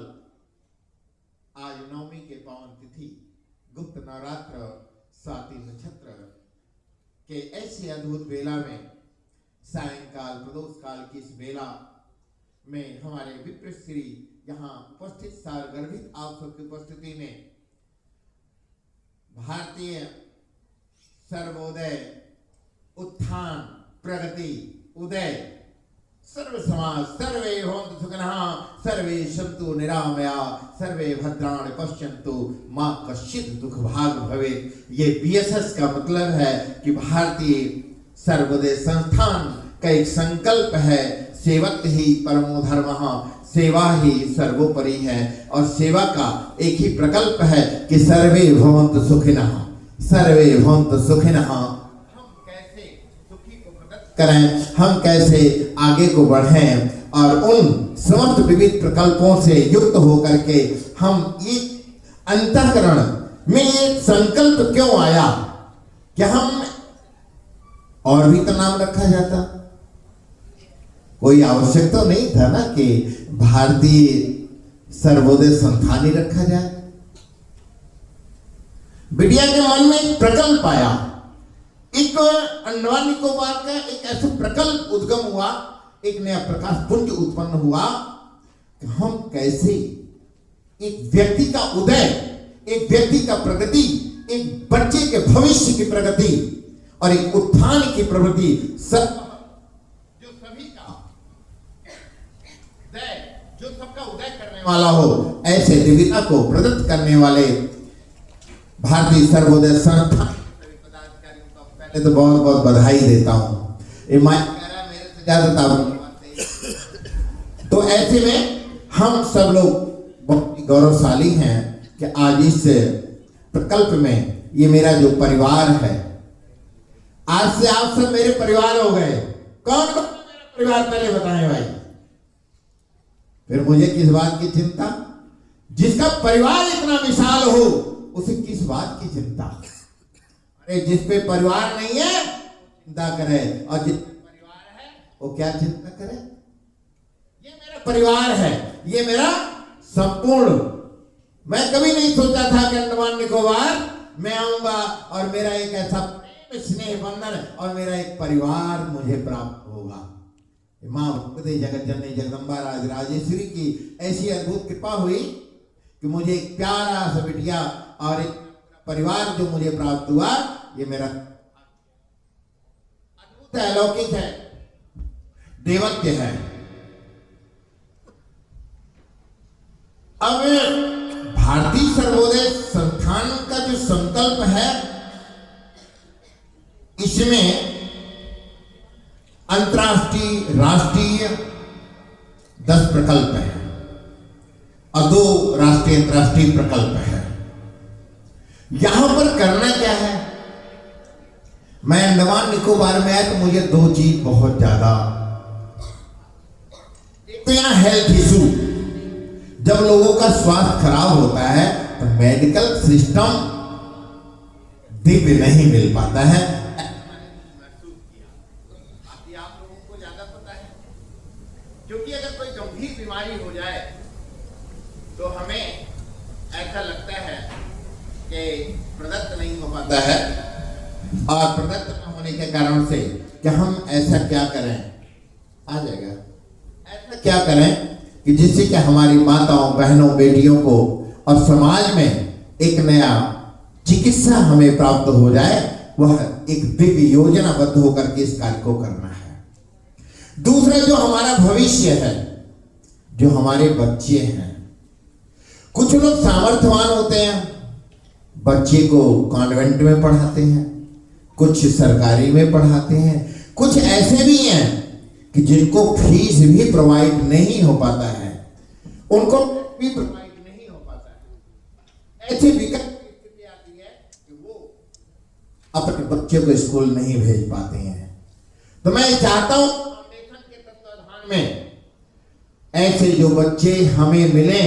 आज नवमी के पावन तिथि गुप्त नवरात्र स्वाति नक्षत्र के ऐसी अद्भुत बेला में सायंकाल प्रदोष काल की इस बेला में हमारे विप्र श्री यहाँ उपस्थित सारगर्भित आप सबकी उपस्थिति में भारतीय सर्वोदय उत्थान प्रगति उदय सर्व समाज सर्वे भवन्तु सुखिनः सर्वे सन्तु निरामया सर्वे भद्राणि पश्यन्तु मां कश्चित् दुख भाग भवेत्। ये बीएसएस का मतलब है कि भारतीय सर्वोदय संस्थान का एक संकल्प है, सेवक ही परमो धर्मः, सेवा ही सर्वोपरि है। और सेवा का एक ही प्रकल्प है कि सर्वे भवन्तु सुखिनः, सर्वे भवन्तु सुखिनः। करें, हम कैसे आगे को बढ़ें और उन समस्त विविध प्रकल्पों से युक्त होकर के हम एक अंतःकरण में एक संकल्प क्यों आया कि हम और भी तो नाम रखा जाता, कोई आवश्यक तो नहीं था ना कि भारतीय सर्वोदय संस्थान ही रखा जाए। बिटिया के मन में एक प्रकल्प आया, एक अंडमान निकोबार का एक ऐसा प्रकल्प उद्गम हुआ, एक नया प्रकाश पुंज उत्पन्न हुआ कि हम कैसे एक व्यक्ति का उदय, एक व्यक्ति का प्रगति, एक बच्चे के भविष्य की प्रगति और एक उत्थान की प्रवृत्ति जो सभी का उदय, जो सबका उदय करने वाला हो, ऐसे दिव्यता को प्रदत्त करने वाले भारतीय सर्वोदय संस्थान तो बहुत बहुत बधाई देता हूँ। मेरे से ज्यादा तो ऐसे में हम सब लोग बहुत गौरवशाली हैं कि आज इस प्रकल्प में ये मेरा जो परिवार है, आज से आप सब मेरे परिवार हो गए। कौन कौन मेरा परिवार पहले बताएं भाई, फिर मुझे किस बात की चिंता। जिसका परिवार इतना विशाल हो उसे किस बात की चिंता। जिस पे परिवार नहीं है चिंता करे, और जिस पे परिवार है वो क्या चिंता करे। ये मेरा परिवार है, ये मेरा संपूर्ण। मैं कभी नहीं सोचा था कि अंडमान निकोबार मैं आऊंगा और मेरा एक ऐसा प्रेम स्नेह बंधन और मेरा एक परिवार मुझे प्राप्त होगा। मां भगवती जगत जननी जगदम्बा राजराजेश्वरी की ऐसी अद्भुत कृपा हुई कि मुझे एक प्यारा सा बिटिया और एक परिवार जो मुझे प्राप्त हुआ, ये मेरा अद्भुत है, अलौकिक है, देवत्य है। अब भारतीय सर्वोदय संस्थान का जो संकल्प है, इसमें अंतर्राष्ट्रीय राष्ट्रीय 10 प्रकल्प हैं और 2 राष्ट्रीय अंतर्राष्ट्रीय प्रकल्प है। यहां पर करना क्या है, मैं अंडमान निकोबार में आया तो मुझे 2 चीज बहुत ज्यादा, एक तो यहाँ हेल्थ इशू, जब लोगों का स्वास्थ्य खराब होता है तो मेडिकल सिस्टम दिव्य नहीं मिल पाता है। आप लोगों को ज्यादा पता है, क्योंकि अगर कोई गंभीर बीमारी हो जाए तो हमें ऐसा लगता है कि प्रदत्त नहीं हो पाता है, और प्रदत्त न होने के कारण से कि हम ऐसा क्या करें, आ जाएगा, ऐसा क्या करें कि जिससे कि हमारी माताओं बहनों बेटियों को और समाज में एक नया चिकित्सा हमें प्राप्त हो जाए। वह एक दिव्य योजनाबद्ध होकर के इस कार्य को करना है। दूसरा जो हमारा भविष्य है, जो हमारे बच्चे हैं, कुछ लोग सामर्थ्यवान होते हैं, बच्चे को कॉन्वेंट में पढ़ाते हैं, कुछ सरकारी में पढ़ाते हैं, कुछ ऐसे भी हैं कि जिनको फीस भी प्रोवाइड नहीं हो पाता है, उनको भी प्रोवाइड नहीं हो पाता है। ऐसी विकट स्थिति आती है कि वो अपने बच्चे को स्कूल नहीं भेज पाते हैं। तो मैं चाहता हूं फाउंडेशन के तत्वाधान में ऐसे जो बच्चे हमें मिले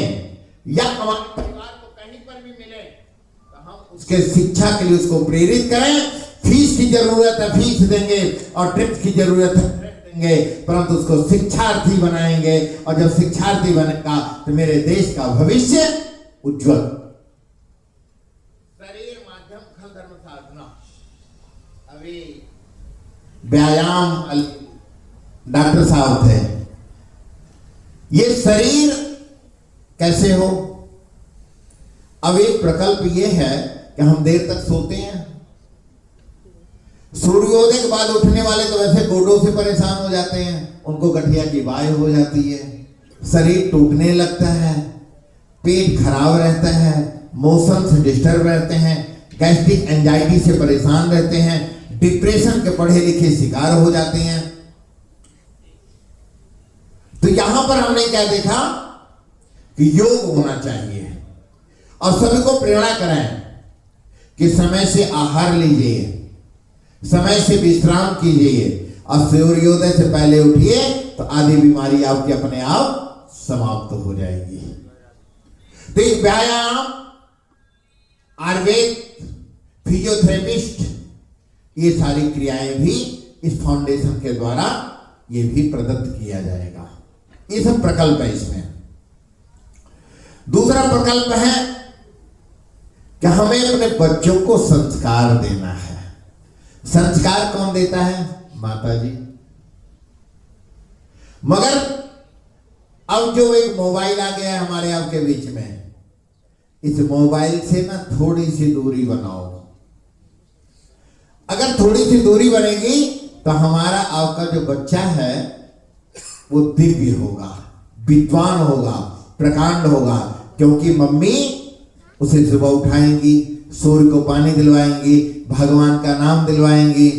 या हमारे परिवार को कहीं पर भी मिले तो हम उसके शिक्षा के लिए उसको प्रेरित करें। फीस की जरूरत है फीस देंगे, और ट्रिप्स की जरूरत है देंगे, परंतु उसको शिक्षार्थी बनाएंगे। और जब शिक्षार्थी बनेगा तो मेरे देश का भविष्य उज्ज्वल। शरीर माध्यम खल धर्म साधना। अभी व्यायाम डॉक्टर साहब थे। ये शरीर कैसे हो? अब एक प्रकल्प ये है कि हम देर तक सोते हैं। सूर्योदय के बाद उठने वाले तो वैसे गोडों से परेशान हो जाते हैं, उनको गठिया की वाय हो जाती है, शरीर टूटने लगता है, पेट खराब रहता है, मोशंस डिस्टर्ब रहते हैं, गैस्ट्रिक एंजाइटी से परेशान रहते हैं, डिप्रेशन के पढ़े लिखे शिकार हो जाते हैं। तो यहां पर हमने क्या देखा कि योग होना चाहिए और सभी को प्रेरणा कराएं कि समय से आहार लीजिए, समय से विश्राम कीजिए और सूर्योदय से पहले उठिए तो आधी बीमारी आपकी अपने आप समाप्त हो जाएगी। तो एक व्यायाम, आयुर्वेद, फिजियोथेरेपिस्ट, ये सारी क्रियाएं भी इस फाउंडेशन के द्वारा ये भी प्रदत्त किया जाएगा। ये सब प्रकल्प है इसमें। दूसरा प्रकल्प है कि हमें अपने बच्चों को संस्कार देना है। संस्कार कौन देता है? माता जी। मगर अब जो एक मोबाइल आ गया है हमारे आपके बीच में, इस मोबाइल से ना थोड़ी सी दूरी बनाओ। अगर थोड़ी सी दूरी बनेगी तो हमारा आपका जो बच्चा है वो दिव्य होगा, विद्वान होगा, प्रकांड होगा, क्योंकि मम्मी उसे सुबह उठाएंगी, सूर्य को पानी दिलवाएंगी, भगवान का नाम दिलवाएंगी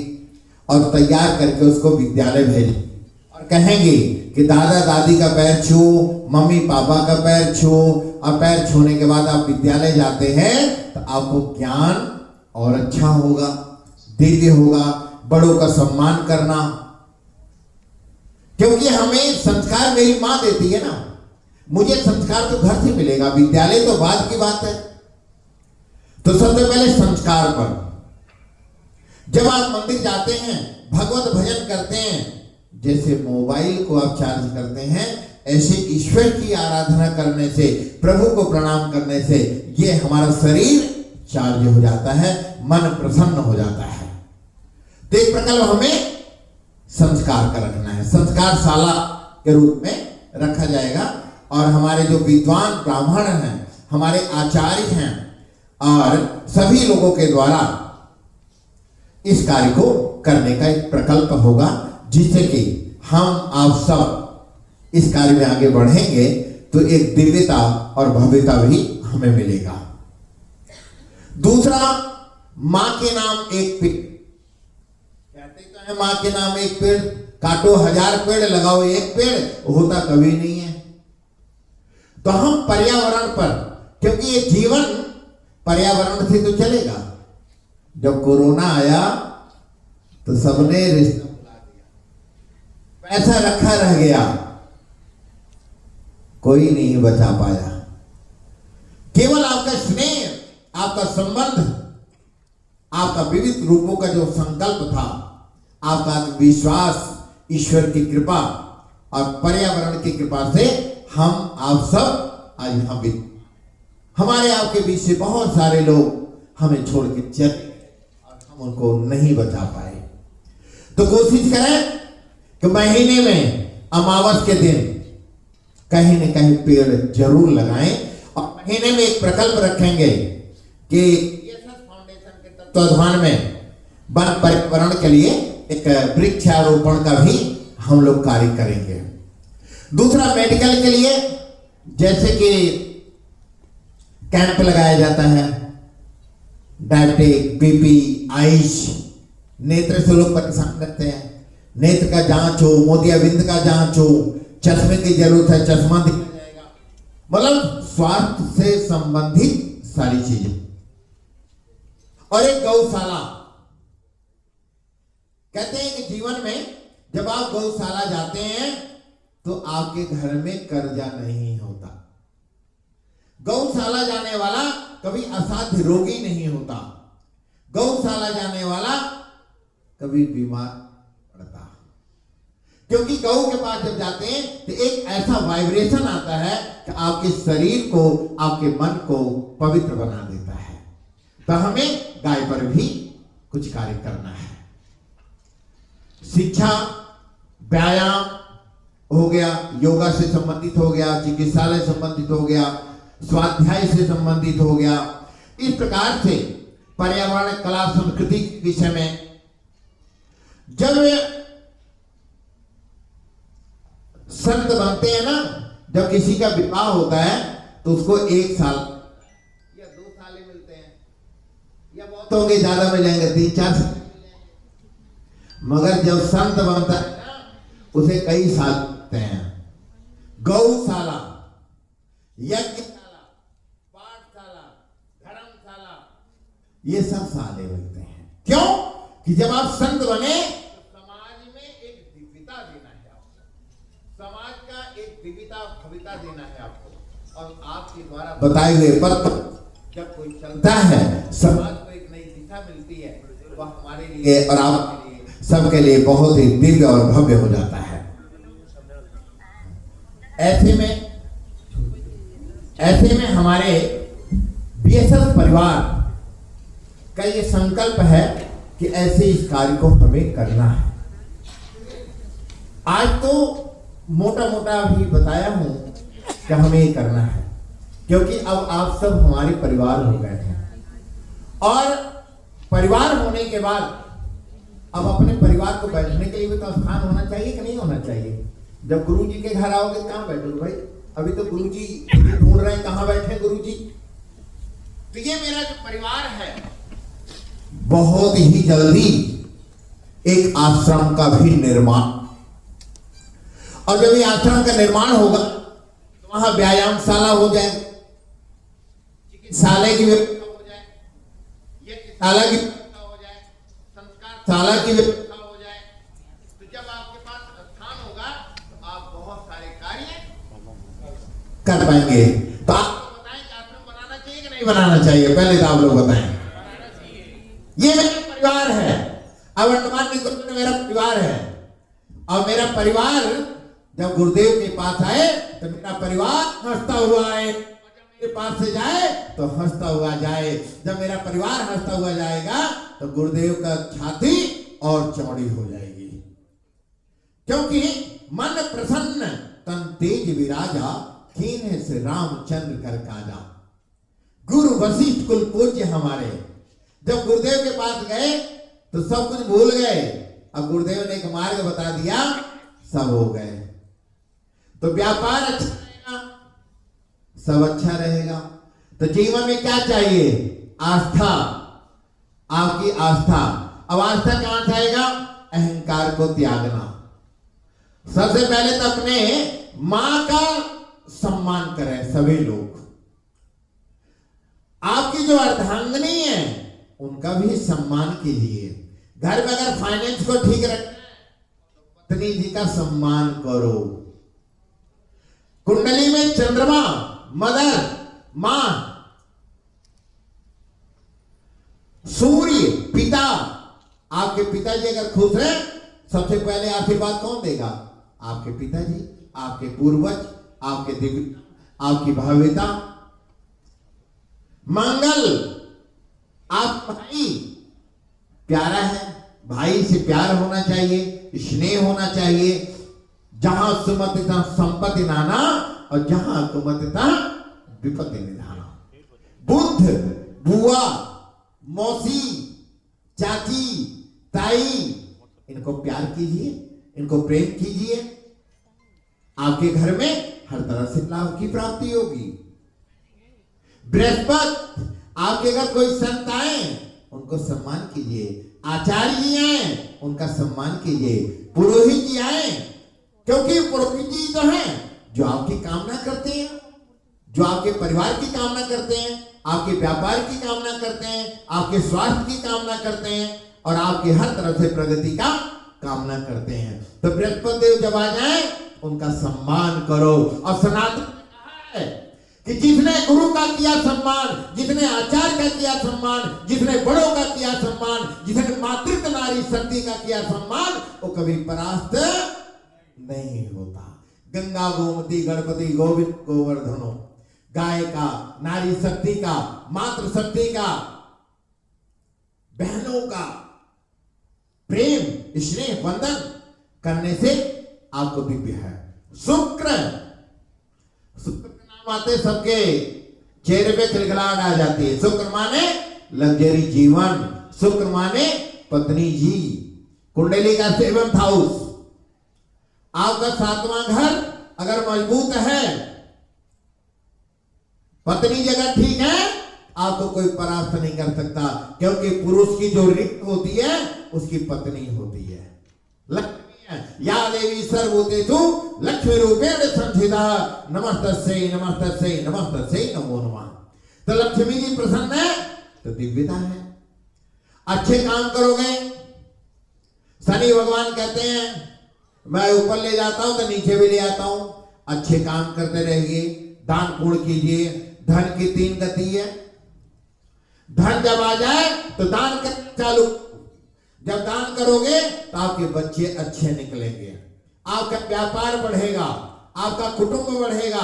और तैयार करके उसको विद्यालय भेजेंगी और कहेंगी कि दादा दादी का पैर छू, मम्मी पापा का पैर छू, और पैर छूने के बाद आप विद्यालय जाते हैं तो आपको ज्ञान और अच्छा होगा, दिव्य होगा, बड़ों का सम्मान करना। क्योंकि हमें संस्कार मेरी मां देती है ना, मुझे संस्कार तो घर से मिलेगा, विद्यालय तो बाद की बात है। तो सबसे पहले संस्कार पर, जब आप मंदिर जाते हैं, भगवत भजन करते हैं, जैसे मोबाइल को आप चार्ज करते हैं, ऐसे ईश्वर की आराधना करने से, प्रभु को प्रणाम करने से ये हमारा शरीर चार्ज हो जाता है, मन प्रसन्न हो जाता है। तो एक प्रकार हमें संस्कार का रखना है, संस्कारशाला के रूप में रखा जाएगा और हमारे जो विद्वान ब्राह्मण हैं, हमारे आचार्य हैं और सभी लोगों के द्वारा इस कार्य को करने का एक प्रकल्प होगा, जिससे कि हम आप सब इस कार्य में आगे बढ़ेंगे तो एक दिव्यता और भव्यता भी हमें मिलेगा। दूसरा, मां के नाम एक पेड़। कहते तो है मां के नाम एक पेड़, काटो 1000 पेड़, लगाओ एक पेड़, होता कभी नहीं है। तो हम पर्यावरण पर, क्योंकि ये जीवन पर्यावरण से तो चलेगा। जब कोरोना आया तो सबने रिश्ता बुला दिया, पैसा रखा रह गया, कोई नहीं बचा पाया। केवल आपका स्नेह, आपका संबंध, आपका विविध रूपों का जो संकल्प था, आपका विश्वास, ईश्वर की कृपा और पर्यावरण की कृपा से हम आप सब आज यहाँ भी, हमारे आपके बीच से बहुत सारे लोग हमें छोड़ के चले और हम उनको नहीं बचा पाए। तो कोशिश करें कि महीने में अमावस के दिन कहीं न कहीं पेड़ जरूर लगाएं और महीने में एक प्रकल्प रखेंगे कि फाउंडेशन के तत्वाधान में वन पर्यावरण के लिए एक वृक्षारोपण का भी हम लोग कार्य करेंगे। दूसरा, मेडिकल के लिए जैसे कि कैंप लगाया जाता है, डायबिटिक, बीपी, आइस, नेत्र से लोग परेशान रहते हैं, नेत्र का जांच हो, मोतियाबिंद का जांच हो, चश्मे की जरूरत है, चश्मा दिया जाएगा, मतलब स्वास्थ्य से संबंधित सारी चीजें। और एक गौशाला, कहते हैं कि जीवन में जब आप गौशाला जाते हैं तो आपके घर में कर्जा नहीं होता। गौशाला जाने वाला कभी असाध्य रोगी नहीं होता, गौशाला जाने वाला कभी बीमार पड़ता। क्योंकि गऊ के पास जब जाते हैं तो एक ऐसा वाइब्रेशन आता है कि आपके शरीर को, आपके मन को पवित्र बना देता है। तो हमें गाय पर भी कुछ कार्य करना है। शिक्षा, व्यायाम हो गया, योगा से संबंधित हो गया, चिकित्सालय संबंधित हो गया, स्वाध्याय से संबंधित हो गया। इस प्रकार से पर्यावरण, कला, संस्कृति के विषय में जब संत बनते हैं ना, जब किसी का विवाह होता है तो उसको 1 साल या 2 साल मिलते हैं, या बहुत होंगे ज्यादा मिलेंगे 3-4 साल, मगर जब संत बनता है ना उसे कई साल मिलते हैं। गौशाला, यज्ञशाला, पाठशाला, धर्मशाला, ये सब साले मिलते हैं। क्यों? कि जब आप संत बने तो समाज में एक दिव्यता देना है आपको, समाज का एक दिव्यता, भव्यता देना है आपको, और आपके द्वारा बताए हुए पथ जब कोई चलता है, समाज को एक नई दिशा मिलती है, वह हमारे लिए और आपके लिए, सबके लिए बहुत ही दिव्य और भव्य हो जाता है। ऐसे में हमारे बीएसएफ परिवार का ये संकल्प है कि ऐसे इस कार्य को हमें करना है। आज तो मोटा मोटा भी बताया हूं कि हमें ये करना है, क्योंकि अब आप सब हमारे परिवार हो गए हैं, और परिवार होने के बाद अब अपने परिवार को बैठने के लिए भी तो स्थान होना चाहिए कि नहीं होना चाहिए। जब गुरु जी के घर आओगे कहाँ बैठोगे भाई? अभी तो गुरु जी ढूंढ रहे हैं कहाँ बैठे गुरु जी। तो ये मेरा जो परिवार है, बहुत ही जल्दी एक आश्रम का भी निर्माण, और जब ये आश्रम का निर्माण होगा तो वहां व्यायामशाला हो जाए, चिकित्सालय की व्यवस्था हो जाए, यज्ञशाला की व्यवस्था हो जाए, संस्कारशाला की व्यवस्था हो जाए। तो जब आपके पास स्थान होगा तो आप बहुत सारे कार्य कर पाएंगे। तो आप बताएं कि आश्रम बनाना चाहिए कि नहीं बनाना चाहिए? पहले तो आप लोग बताएं। ये मेरा परिवार है, अब वर्तमान में मेरा परिवार है, और मेरा परिवार जब गुरुदेव के पास आए तो मेरा परिवार हंसता हुआ आए, और जब मेरे पास से जाए तो हंसता हुआ जाए। जब मेरा परिवार हंसता हुआ जाएगा तो गुरुदेव का छाती और चौड़ी हो जाएगी, क्योंकि मन प्रसन्न तन तेज विराजा, कीन्हे से रामचंद्र कर काजा। गुरु वशिष्ठ कुल पूज्य हमारे जब गुरुदेव के पास गए तो सब कुछ भूल गए, अब गुरुदेव ने एक मार्ग बता दिया, सब हो गए। तो व्यापार अच्छा रहेगा, सब अच्छा रहेगा। तो जीवन में क्या चाहिए? आस्था, आपकी आस्था। अब आस्था कहां से आएगा? अहंकार को त्यागना। सबसे पहले तो अपने मां का सम्मान करें सभी लोग। आपकी जो अर्धांगिनी है उनका भी सम्मान कीजिए। घर में अगर फाइनेंस को ठीक रखना है तो पत्नी जी का सम्मान करो। कुंडली में चंद्रमा, मदर, मां, सूर्य, पिता, आपके पिताजी अगर खुश हैं, सबसे पहले आशीर्वाद कौन देगा? आपके पिताजी, आपके पूर्वज, आपके दिव्य, आपकी भव्यता। मंगल, आप भाई प्यारा है, भाई से प्यार होना चाहिए, स्नेह होना चाहिए। जहां सुमति तहां संपत्ति नाना, और जहां कुमति तहां विपत्ति निधाना। बुद्ध, बुआ, मौसी, चाची, ताई, इनको प्यार कीजिए, इनको प्रेम कीजिए। आपके घर में हर तरह से लाभ की प्राप्ति होगी। बृहस्पति, आपके घर कोई संत आए उनको सम्मान कीजिए। आचार्य जी आए उनका सम्मान कीजिए। पुरोहित जी आए, क्योंकि पुरोहित जी तो हैं जो आपकी कामना करते हैं, जो आपके परिवार की कामना करते हैं, आपके व्यापार की कामना करते हैं, आपके स्वास्थ्य की कामना करते हैं, और आपकी हर तरह से प्रगति का कामना करते हैं। तो बृहस्पति देव जब आ जाए उनका सम्मान करो। और सनातन ने कहा है कि जिसने गुरु का किया सम्मान, जिसने आचार्य का किया सम्मान, जिसने बड़ों का किया सम्मान, जिसने मातृत्व नारी शक्ति का किया सम्मान, वो कभी परास्त नहीं होता। गंगा गोमती गणपति गोविंद गोवर्धनो, गाय का, नारी शक्ति का, मातृ शक्ति का, बहनों का प्रेम स्नेह वंदन करने से आपको दिव्य है। शुक्र, शुक्र के नाम आते सबके चेहरे पे खिलखिलाहट आ जाती है। शुक्र माने लग्जरी जीवन, शुक्र माने पत्नी जी। कुंडली का 7th हाउस, आपका 7वां घर अगर मजबूत है, पत्नी जगह ठीक है, आपको कोई परास्त नहीं कर सकता, क्योंकि पुरुष की जो रिक्त होती है उसकी पत्नी होती है। लक्ष्मी है, या देवी सर्वभूतेषु लक्ष्मी रूपेण संस्थिता नमस्तस्यै नमस्तस्यै नमस्तस्यै नमो नमः। तो लक्ष्मी जी प्रसन्न है तो दिव्यता है। अच्छे काम करोगे, शनि भगवान कहते हैं मैं ऊपर ले जाता हूं तो नीचे भी ले आता हूं। अच्छे काम करते रहिए, दान पुण्य कीजिए। धन की 3 गति है। धन जब आ जाए तो दान करना चालू। जब दान करोगे तो आपके बच्चे अच्छे निकलेंगे, आपका व्यापार बढ़ेगा, आपका कुटुंब बढ़ेगा,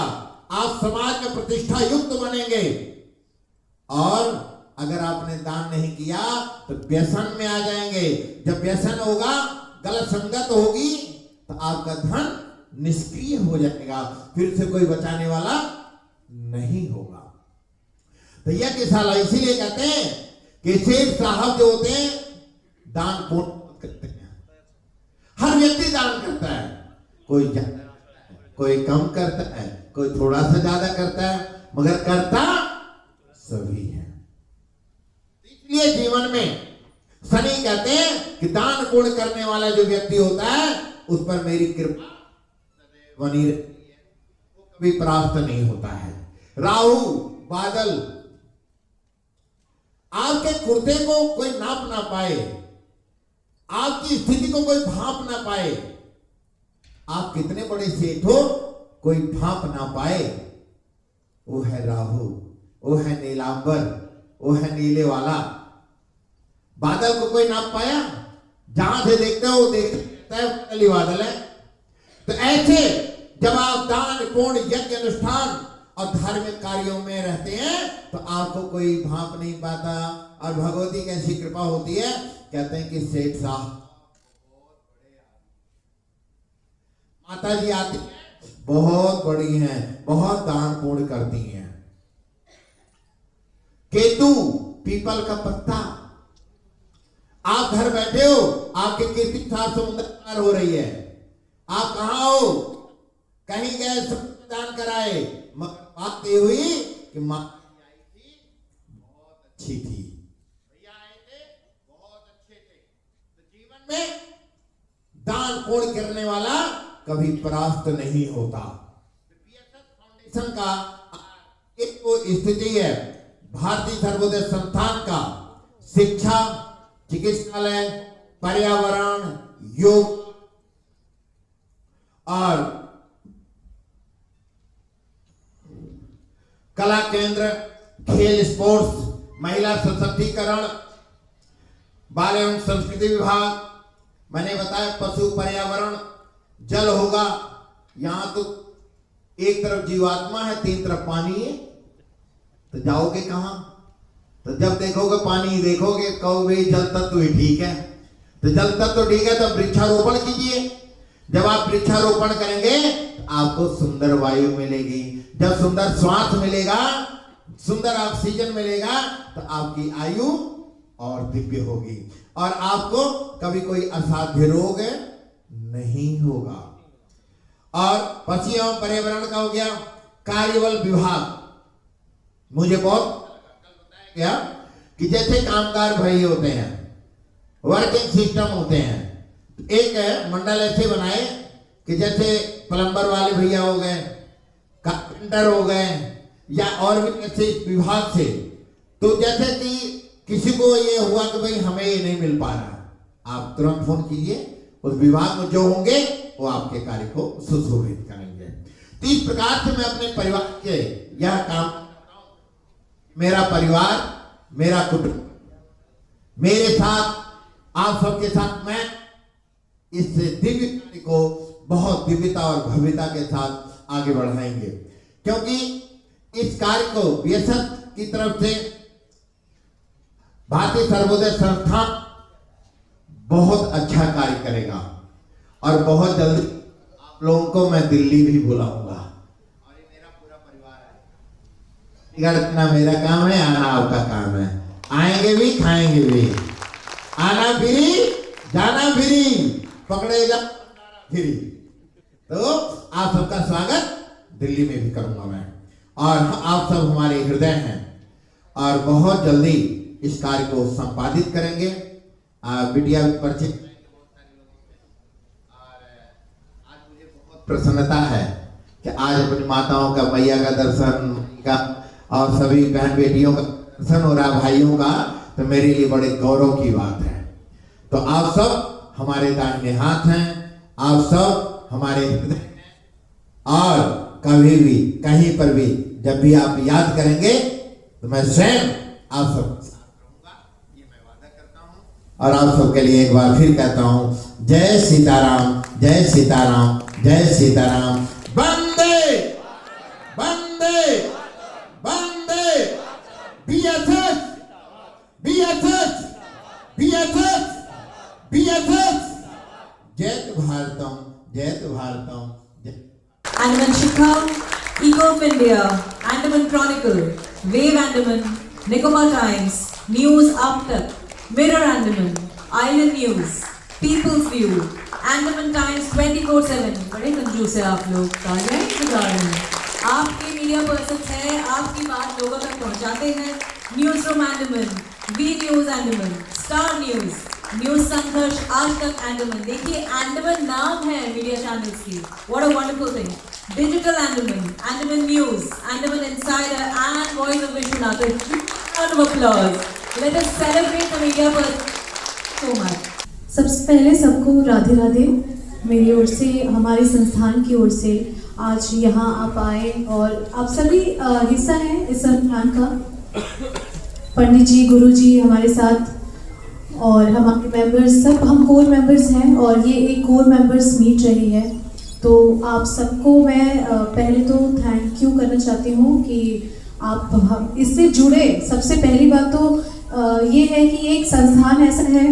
आप समाज में प्रतिष्ठा युक्त बनेंगे। और अगर आपने दान नहीं किया तो व्यसन में आ जाएंगे। जब व्यसन होगा, गलत संगत होगी, तो आपका धन निष्क्रिय हो जाएगा, फिर से कोई बचाने वाला नहीं होगा। तो यह किसाला इसीलिए कहते हैं कि सेठ साहब जो होते हैं दान पुण्य करते हैं। हर व्यक्ति दान करता है, कोई ज्यादा, कोई कम करता है, कोई थोड़ा सा ज्यादा करता है, मगर करता सभी है। इसलिए जीवन में शनि कहते हैं कि दान पुण्य करने वाला जो व्यक्ति होता है उस पर मेरी कृपा बनी रहती है, वो कभी परास्त नहीं होता है। राहु बादल, आपके कुर्ते को कोई नाप ना पाए, आपकी स्थिति को कोई भाप ना पाए, आप कितने बड़े सेठ हो कोई भाप ना पाए। वो है राहु, वो है नीलांबर, वो है नीले वाला। बादल को कोई नाप पाया? जहां से देखते हो देखते हैं बादल है। तो ऐसे जब आप दान पुण्य यज्ञ अनुष्ठान और धार्मिक कार्यों में रहते हैं तो आपको कोई भाप नहीं पाता। और भगवती की ऐसी कृपा होती है, कहते हैं कि सेठ साहब माता जी आती है, बहुत बड़ी हैं, बहुत दान पुण्य करती हैं। केतु पीपल का पत्ता, आप घर बैठे हो, आपके कीर्ति 7 समुद्र पार हो रही है। आप कहां हो? कहीं गए, दान कराए, मगर बात ये हुई कि माँ आई थी, बहुत अच्छी थी, भैया आए थे, बहुत अच्छे थे। तो जीवन में दान पुण्य करने वाला कभी परास्त नहीं होता। फाउंडेशन का एक वो स्थिति है, भारतीय सर्वोदय संस्थान का शिक्षा, चिकित्सालय, पर्यावरण, योग और कला केंद्र, खेल स्पोर्ट्स, महिला सशक्तिकरण, बाल एवं संस्कृति विभाग, मैंने बताया पशु पर्यावरण, जल होगा। यहां तो एक तरफ जीवात्मा है, 3 तरफ पानी है, तो जाओगे कहां? तो जब देखोगे पानी ही देखोगे, कहोगे जल तत्व ही ठीक है। तो जल तत्व ठीक है तो वृक्षारोपण कीजिए। जब आप वृक्षारोपण करेंगे तो आपको सुंदर वायु मिलेगी। जब सुंदर श्वास मिलेगा, सुंदर ऑक्सीजन मिलेगा, तो आपकी आयु और दिव्य होगी और आपको कभी कोई असाध्य रोग नहीं होगा। और पशु एवं पर्यावरण का हो गया। कार्यबल विभाग, मुझे बहुत क्या कि जैसे कामगार भाई होते हैं, वर्किंग सिस्टम होते हैं, एक मंडल ऐसे बनाए कि जैसे प्लम्बर वाले भैया हो गए, कारपेंटर हो गए, या और भी ऐसे विभाग से, तो जैसे कि किसी को ये हुआ कि भाई हमें ये नहीं मिल पा रहा, आप तुरंत फोन कीजिए, उस विभाग में जो होंगे वो आपके कार्य को सुशोभित करेंगे। तो इस प्रकार से मैं अपने परिवार के यह काम, मेरा परिवार, मेरा कुटुंब, मेरे साथ, आप सबके साथ मैं इस दिव्य कार्य को बहुत दिव्यता और भव्यता के साथ आगे बढ़ाएंगे, क्योंकि इस कार्य को बीएसएफ की तरफ से भारतीय सर्वोदय संस्थान बहुत अच्छा कार्य करेगा और बहुत जल्दी आप लोगों को मैं दिल्ली भी बुलाऊंगा। और ये मेरा पूरा परिवार है। ना मेरा काम है, आना आपका काम है। आएंगे भी खाएंगे भी, आना फ्री जाना फ्री, पकड़ेगा फ्री। तो आप सबका स्वागत दिल्ली में भी करूंगा मैं, और आप सब हमारे हृदय हैं और बहुत जल्दी इस कार्य को संपादित करेंगे। बिटिया परिचय प्रसन्नता है कि आज अपनी माताओं का, मैया का दर्शन का और सभी बहन बेटियों का दर्शन हो रहा, भाइयों का, तो मेरे लिए बड़े गौरव की बात है। तो आप सब हमारे दाहिने हाथ हैं, आप सब हमारे हृदय हैं, और कभी भी कहीं पर भी जब भी आप याद करेंगे तो मैं स्वयं आप सब साथ रहूंगा, ये मैं वादा करता हूँ। और आप सबके लिए एक बार फिर कहता हूँ, जय सीताराम, जय सीताराम, जय सीताराम। वंदे वंदे वंदे बीएसएफ बीएसएफ बीएसएफ बीएसएफ। जय भारतम, जय Bharatam. Andaman Shikha, Eco of India, Andaman Chronicle, Wave Andaman, Nicobar Times, News Up Tak, Mirror Andaman, Island News, People's View, Andaman Times 24/7। बड़े कंजूस है आप लोग, आपके मीडिया पर्सन हैं, आपकी बात लोगों तक पहुंचाते हैं। News from Andaman, V news Andaman, star news, news संघर्ष, आज तक अंडमान। देखिए अंडमान नाम है मीडिया चैनल्स की, what a wonderful thing. Digital Andaman, Andaman news, Andaman insider and voice of Vishwanath. Round of applause, let us celebrate the media person so much. सबसे पहले सबको राधे राधे मेरी ओर से, हमारे संस्थान की ओर से। आज यहाँ आप आए और आप सभी हिस्सा हैं इस संस्थान का। पंडित जी, गुरु जी हमारे साथ और हमारे मेंबर्स, सब हम कोर मेंबर्स हैं और ये एक कोर मेंबर्स मीट रही है। तो आप सबको मैं पहले तो थैंक यू करना चाहती हूँ कि आप हम इससे जुड़े। सबसे पहली बात तो ये है कि एक संस्थान ऐसा है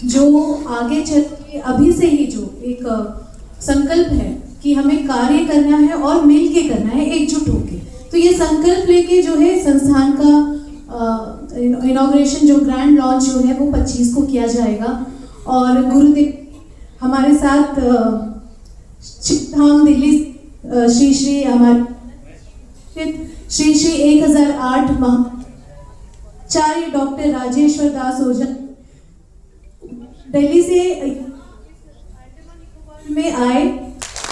जो आगे चल के अभी से ही जो एक संकल्प है कि हमें कार्य करना है और मिल के करना है, एकजुट होके। तो ये संकल्प लेके जो है संस्थान का इनॉग्रेशन, जो ग्रैंड लॉन्च जो है वो 25 को किया जाएगा। और गुरुदेव हमारे साथ हम दिल्ली श्री श्री हमारे श्री श्री 1008 महाचार्य डॉक्टर राजेश्वर दास ओझा दिल्ली से में आए।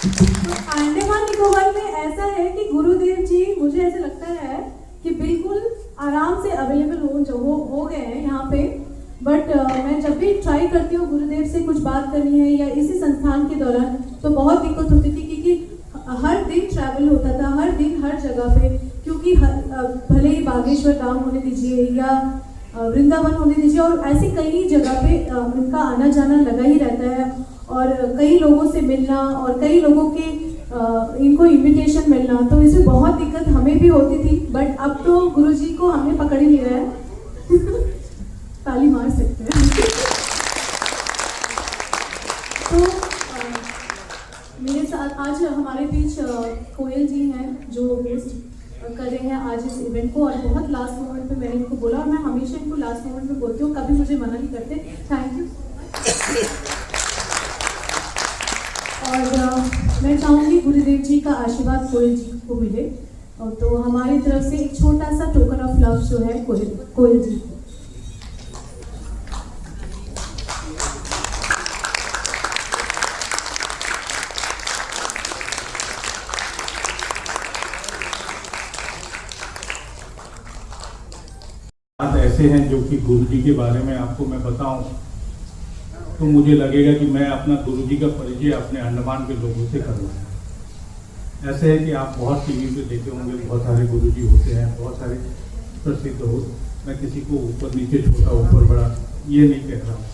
तो अंडमान निकोबार में ऐसा है कि गुरुदेव जी, मुझे ऐसा लगता है कि बिल्कुल आराम से अवेलेबल हो गए हैं यहाँ पे। बट मैं जब भी ट्राई करती हूँ गुरुदेव से कुछ बात करनी है या इसी संस्थान के दौरान, तो बहुत दिक्कत होती थी क्योंकि हर दिन ट्रैवल होता था, हर दिन हर जगह पे। क्योंकि भले ही बागेश्वर धाम होने दीजिए या वृंदावन होने दीजिए, और ऐसी कई जगह पे उनका आना जाना लगा ही रहता है। और कई लोगों से मिलना और कई लोगों के इनको इनविटेशन मिलना, तो इसमें बहुत दिक्कत हमें भी होती थी। बट अब तो गुरुजी को हमने पकड़ ही लिया है ताली मार सकते हैं। तो मेरे साथ आज हमारे बीच कोयल जी हैं जो होस्ट कर रहे हैं आज इस इवेंट को। और बहुत लास्ट मोमेंट पे मैंने इनको बोला, और मैं हमेशा इनको लास्ट मोमेंट पे बोलती हूँ, कभी मुझे मना नहीं करते। Thank you. और मैं चाहूँगी गुरुदेव जी का आशीर्वाद कोयल जी को मिले। और तो हमारी तरफ से एक छोटा सा टोकन ऑफ लव जो है कोयल जी को। बात ऐसे हैं जो कि गुरुजी के बारे में आपको मैं बताऊं तो मुझे लगेगा कि मैं अपना गुरुजी का परिचय अपने अंडमान के लोगों से करूँ। ऐसे है कि आप बहुत टीवी पे देखे होंगे, बहुत सारे गुरुजी होते हैं, बहुत सारे प्रसिद्ध हो। मैं किसी को ऊपर नीचे, छोटा ऊपर बड़ा ये नहीं कह रहा हूँ।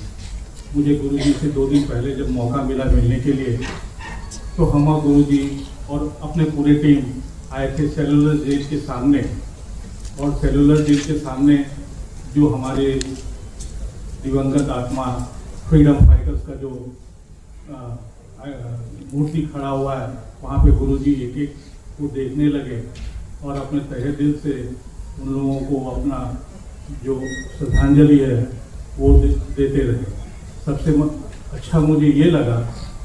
मुझे गुरुजी से 2 दिन पहले जब मौका मिला मिलने के लिए, तो हम और गुरुजी और अपने पूरे टीम आए थे सेलुलर जेल के सामने। और सेलुलर जेल के सामने जो हमारे दिवंगत आत्मा फ्रीडम फाइटर्स का जो मूर्ति खड़ा हुआ है, वहाँ पे गुरुजी एक एक को देखने लगे और अपने तहे दिल से उन लोगों को अपना जो श्रद्धांजलि है वो देते रहे। सबसे अच्छा मुझे ये लगा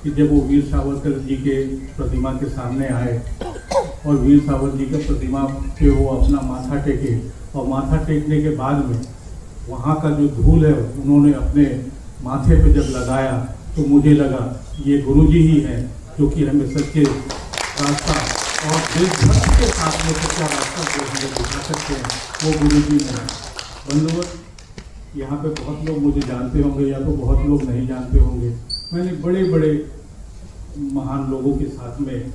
कि जब वो वीर सावरकर जी के प्रतिमा के सामने आए और वीर सावरकर जी के प्रतिमा पे वो अपना माथा टेके, और माथा टेकने के बाद में वहाँ का जो धूल है उन्होंने अपने माथे पे जब लगाया तो मुझे लगा ये गुरुजी ही हैं जो कि हमें सच्चे रास्ता और देशभक्त के साथ में सच्चा रास्ता जो हमें दिखा सकते हैं, वो गुरुजी हैं। बंधुवर, यहाँ पे बहुत लोग मुझे जानते होंगे या तो बहुत लोग नहीं जानते होंगे। मैंने बड़े बड़े महान लोगों के साथ में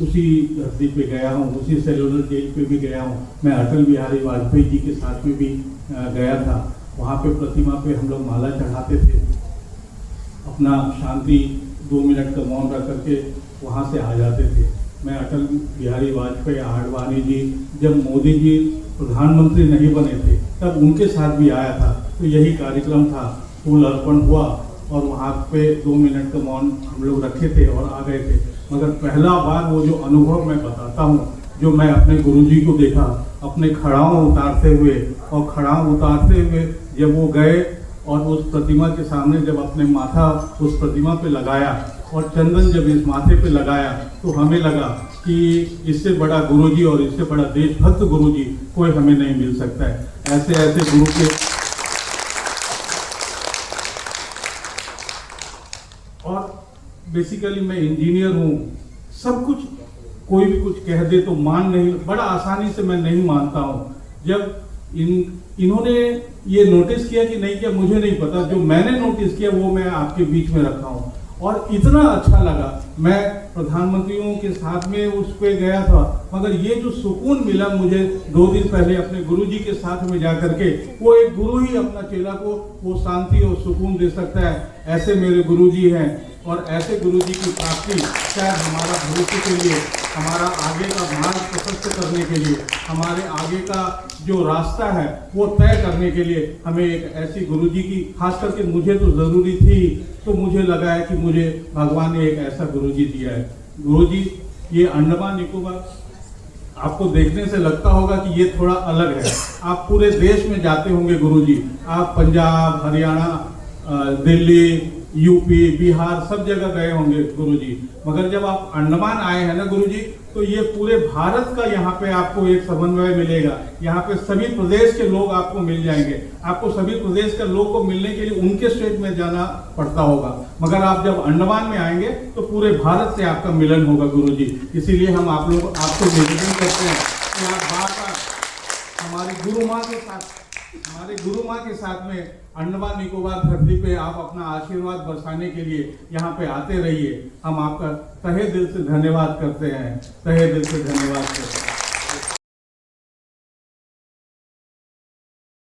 उसी धरती पे गया हूँ, उसी सेलुलर जेल पे भी गया हूँ। मैं अटल बिहारी वाजपेयी जी के साथ में भी गया था। वहाँ पे प्रतिमा पे हम लोग माला चढ़ाते थे, अपना शांति 2 मिनट का मौन रख करके वहाँ से आ जाते थे। मैं अटल बिहारी वाजपेयी, आडवाणी जी, जब मोदी जी प्रधानमंत्री नहीं बने थे तब उनके साथ भी आया था। तो यही कार्यक्रम था, फूल अर्पण हुआ और वहाँ पे 2 मिनट का मौन हम लोग रखे थे और आ गए थे। मगर पहला बार वो जो अनुभव मैं बताता हूँ, जो मैं अपने गुरुजी को देखा अपने खड़ाओं उतारते हुए, और खड़ाओं उतारते हुए जब वो गए और उस प्रतिमा के सामने जब अपने माथा उस प्रतिमा पे लगाया और चंदन जब इस माथे पे लगाया, तो हमें लगा कि इससे बड़ा गुरुजी और इससे बड़ा देशभक्त गुरुजी कोई हमें नहीं मिल सकता है। ऐसे ऐसे गुरु के, और बेसिकली मैं इंजीनियर हूँ, सब कुछ कोई भी कुछ कह दे तो बड़ा आसानी से मैं नहीं मानता हूँ। जब इन्होंने ये नोटिस किया कि नहीं किया मुझे नहीं पता, जो मैंने नोटिस किया वो मैं आपके बीच में रखा हूँ और इतना अच्छा लगा। मैं प्रधानमंत्रियों के साथ में उस पे गया था, मगर ये जो सुकून मिला मुझे 2 दिन पहले अपने गुरुजी के साथ में जा करके, वो एक गुरु ही अपना चेला को वो शांति और सुकून दे सकता है। ऐसे मेरे गुरुजी हैं और ऐसे गुरुजी की प्राप्ति शायद हमारा भविष्य के लिए, हमारा आगे का मार्ग प्रशस्त करने के लिए, हमारे आगे का जो रास्ता है वो तय करने के लिए हमें एक ऐसी गुरुजी की, खास करके मुझे तो ज़रूरी थी, तो मुझे लगा है कि मुझे भगवान ने एक ऐसा गुरुजी दिया है। गुरुजी, ये अंडमान निकोबार आपको देखने से लगता होगा कि ये थोड़ा अलग है। आप पूरे देश में जाते होंगे गुरुजी, आप पंजाब, हरियाणा, दिल्ली, यूपी, बिहार सब जगह गए होंगे गुरुजी, मगर जब आप अंडमान आए हैं ना गुरुजी, तो ये पूरे भारत का यहाँ पे आपको एक समन्वय मिलेगा। यहाँ पे सभी प्रदेश के लोग आपको मिल जाएंगे। आपको सभी प्रदेश के लोग को मिलने के लिए उनके स्टेट में जाना पड़ता होगा, मगर आप जब अंडमान में आएंगे तो पूरे भारत से आपका मिलन होगा गुरुजी। इसीलिए हम आप लोग आपको निवेदन करते हैं कि आप बार-बार हमारी गुरु माँ के साथ में अंडमान निकोबार धरती पे आप अपना आशीर्वाद बरसाने के लिए यहाँ पे आते रहिए। हम आपका तहे दिल से धन्यवाद करते हैं, तहे दिल से धन्यवाद करते हैं।